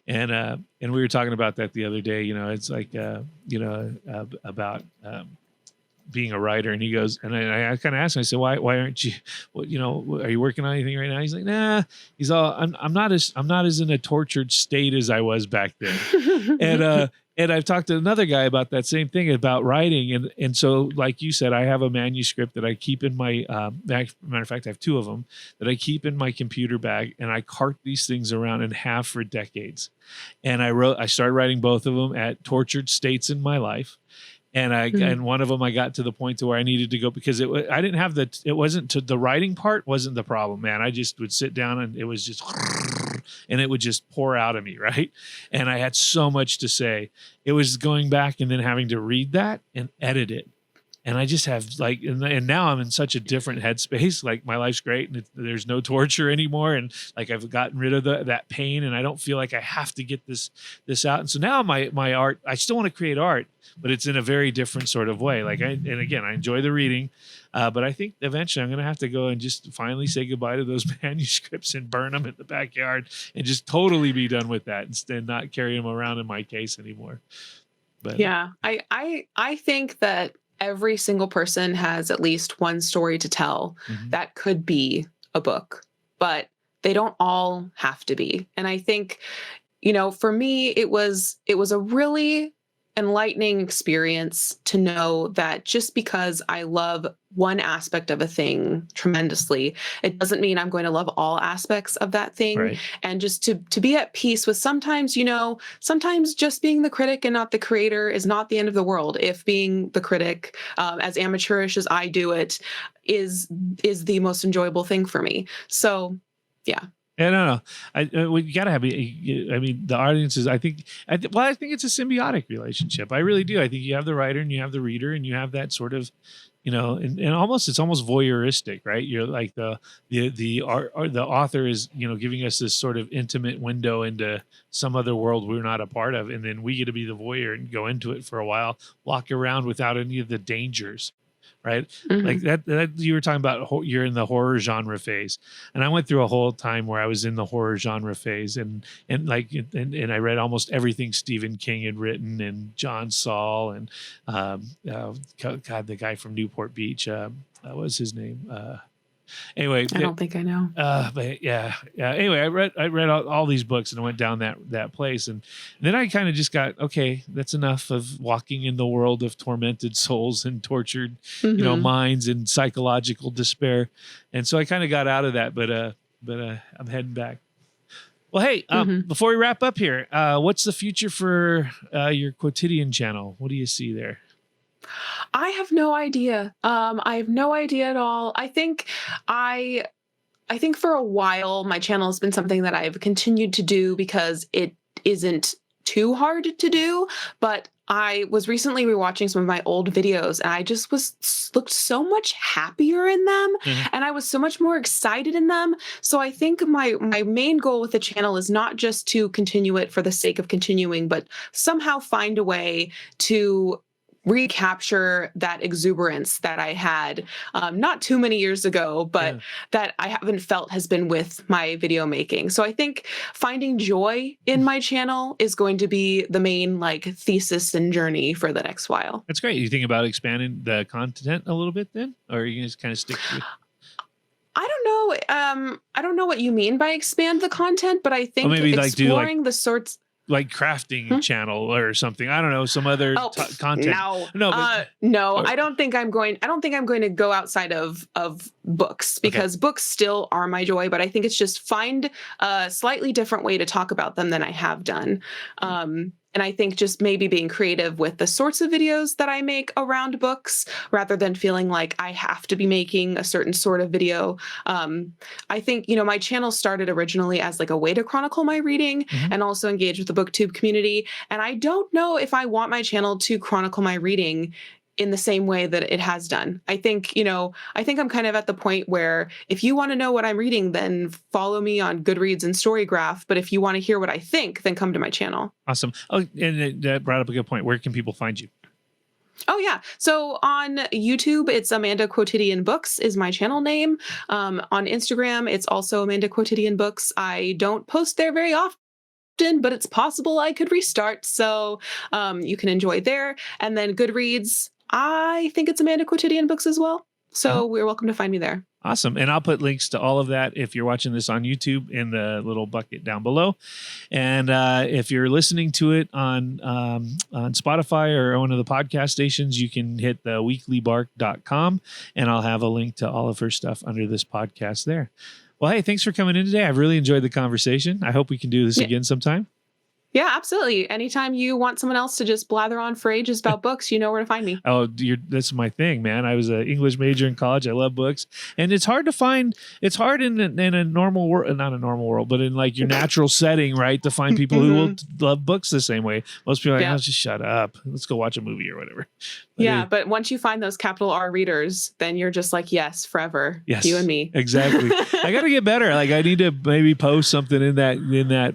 Speaker 1: And we were talking about that the other day. It's like about being a writer, and he goes, and I kind of asked him. I said, "Why aren't you? Are you working on anything right now?" He's like, "Nah." He's all, "I'm not as in a tortured state as I was back then." And I've talked to another guy about that same thing about writing. And so, like you said, I have a manuscript that I keep in my, matter of fact, I have two of them that I keep in my computer bag, and I cart these things around and have for decades. And I started writing both of them at tortured states in my life. And and one of them I got to the point to where I needed to go, because the writing part wasn't the problem, man. I just would sit down and it was just, and it would just pour out of me, right? And I had so much to say. It was going back and then having to read that and edit it. And I just have and now I'm in such a different headspace. Like my life's great, and there's no torture anymore. And like I've gotten rid of that pain, and I don't feel like I have to get this out. And so now my art, I still want to create art, but it's in a very different sort of way. And again, I enjoy the reading, but I think eventually I'm going to have to go and just finally say goodbye to those manuscripts and burn them in the backyard and just totally be done with that, instead not carry them around in my case anymore. But
Speaker 2: yeah, I think that every single person has at least one story to tell that could be a book, but they don't all have to be. And I think, for me, it was a really enlightening experience to know that just because I love one aspect of a thing tremendously, it doesn't mean I'm going to love all aspects of that thing.
Speaker 1: Right.
Speaker 2: And just to be at peace with sometimes just being the critic and not the creator is not the end of the world. If being the critic, as amateurish as I do it, is the most enjoyable thing for me. So, yeah.
Speaker 1: Yeah, no. We gotta have. The audiences. I think it's a symbiotic relationship. I really do. I think you have the writer and you have the reader, and you have that sort of, and it's almost voyeuristic, right? You're like the author is giving us this sort of intimate window into some other world we're not a part of, and then we get to be the voyeur and go into it for a while, walk around without any of the dangers. Right. Like that you were talking about, you're in the horror genre phase. And I went through a whole time where I was in the horror genre phase, and I read almost everything Stephen King had written, and John Saul, and the guy from Newport Beach. What was his name? Anyway,
Speaker 2: I don't think I know.
Speaker 1: But yeah. Anyway, I read all these books, and I went down that place, and then I kind of just got, okay, that's enough of walking in the world of tormented souls and tortured, minds and psychological despair, and so I kind of got out of that. But I'm heading back. Well, hey, before we wrap up here, what's the future for your Quotidian channel? What do you see there?
Speaker 2: I have no idea. I have no idea at all. I think for a while, my channel has been something that I've continued to do because it isn't too hard to do. But I was recently rewatching some of my old videos, and I just looked so much happier in them, and I was so much more excited in them. So I think my main goal with the channel is not just to continue it for the sake of continuing, but somehow find a way to recapture that exuberance that I had not too many years ago, but that I haven't felt has been with my video making. So I think finding joy in my channel is going to be the main like thesis and journey for the next while.
Speaker 1: That's great. You think about expanding the content a little bit then, or are you going to kind of stick to it?
Speaker 2: I don't know. I don't know what you mean by expand the content, but I think
Speaker 1: maybe
Speaker 2: exploring the sorts
Speaker 1: like crafting channel or something. I don't know, some other content.
Speaker 2: No, I don't think I'm going to go outside of books, because books still are my joy, but I think it's just find a slightly different way to talk about them than I have done. And I think just maybe being creative with the sorts of videos that I make around books, rather than feeling like I have to be making a certain sort of video. I think, my channel started originally as like a way to chronicle my reading and also engage with the BookTube community. And I don't know if I want my channel to chronicle my reading in the same way that it has done. I think I'm kind of at the point where if you want to know what I'm reading, then follow me on Goodreads and Storygraph. But if you want to hear what I think, then come to my channel.
Speaker 1: Awesome. Oh, and that brought up a good point. Where can people find you?
Speaker 2: Oh, yeah. So on YouTube, it's Amanda Quotidian Books is my channel name. On Instagram, it's also Amanda Quotidian Books. I don't post there very often, but it's possible I could restart. So you can enjoy there. And then Goodreads, I think it's Amanda Quotidian Books as well. So you're welcome to find me there.
Speaker 1: Awesome. And I'll put links to all of that if you're watching this on YouTube in the little bucket down below. And if you're listening to it on Spotify or one of the podcast stations, you can hit the weeklybark.com and I'll have a link to all of her stuff under this podcast there. Well, hey, thanks for coming in today. I've really enjoyed the conversation. I hope we can do this again sometime.
Speaker 2: Yeah, absolutely. Anytime you want someone else to just blather on for ages about books, you know where to find me.
Speaker 1: Oh, that's my thing, man. I was an English major in college. I love books. And it's hard to find, it's hard in a normal world, not a normal world, but in like your natural setting, right? To find people who will love books the same way. Most people are like, oh, just shut up. Let's go watch a movie or whatever.
Speaker 2: But once you find those capital R readers, then you're just like, yes, forever.
Speaker 1: Yes,
Speaker 2: you and me.
Speaker 1: Exactly. I got to get better. Like I need to maybe post something in that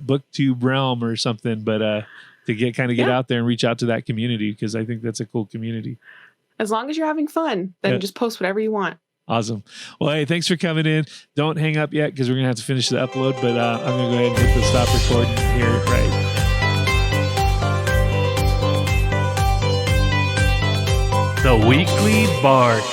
Speaker 1: BookTube realm or something, but to get out there and reach out to that community, because I think that's a cool community.
Speaker 2: As long as you're having fun, then just post whatever you want.
Speaker 1: Awesome. Well, hey, thanks for coming in. Don't hang up yet because we're going to have to finish the upload, but I'm going to go ahead and hit the stop recording here right. The Weekly Bark.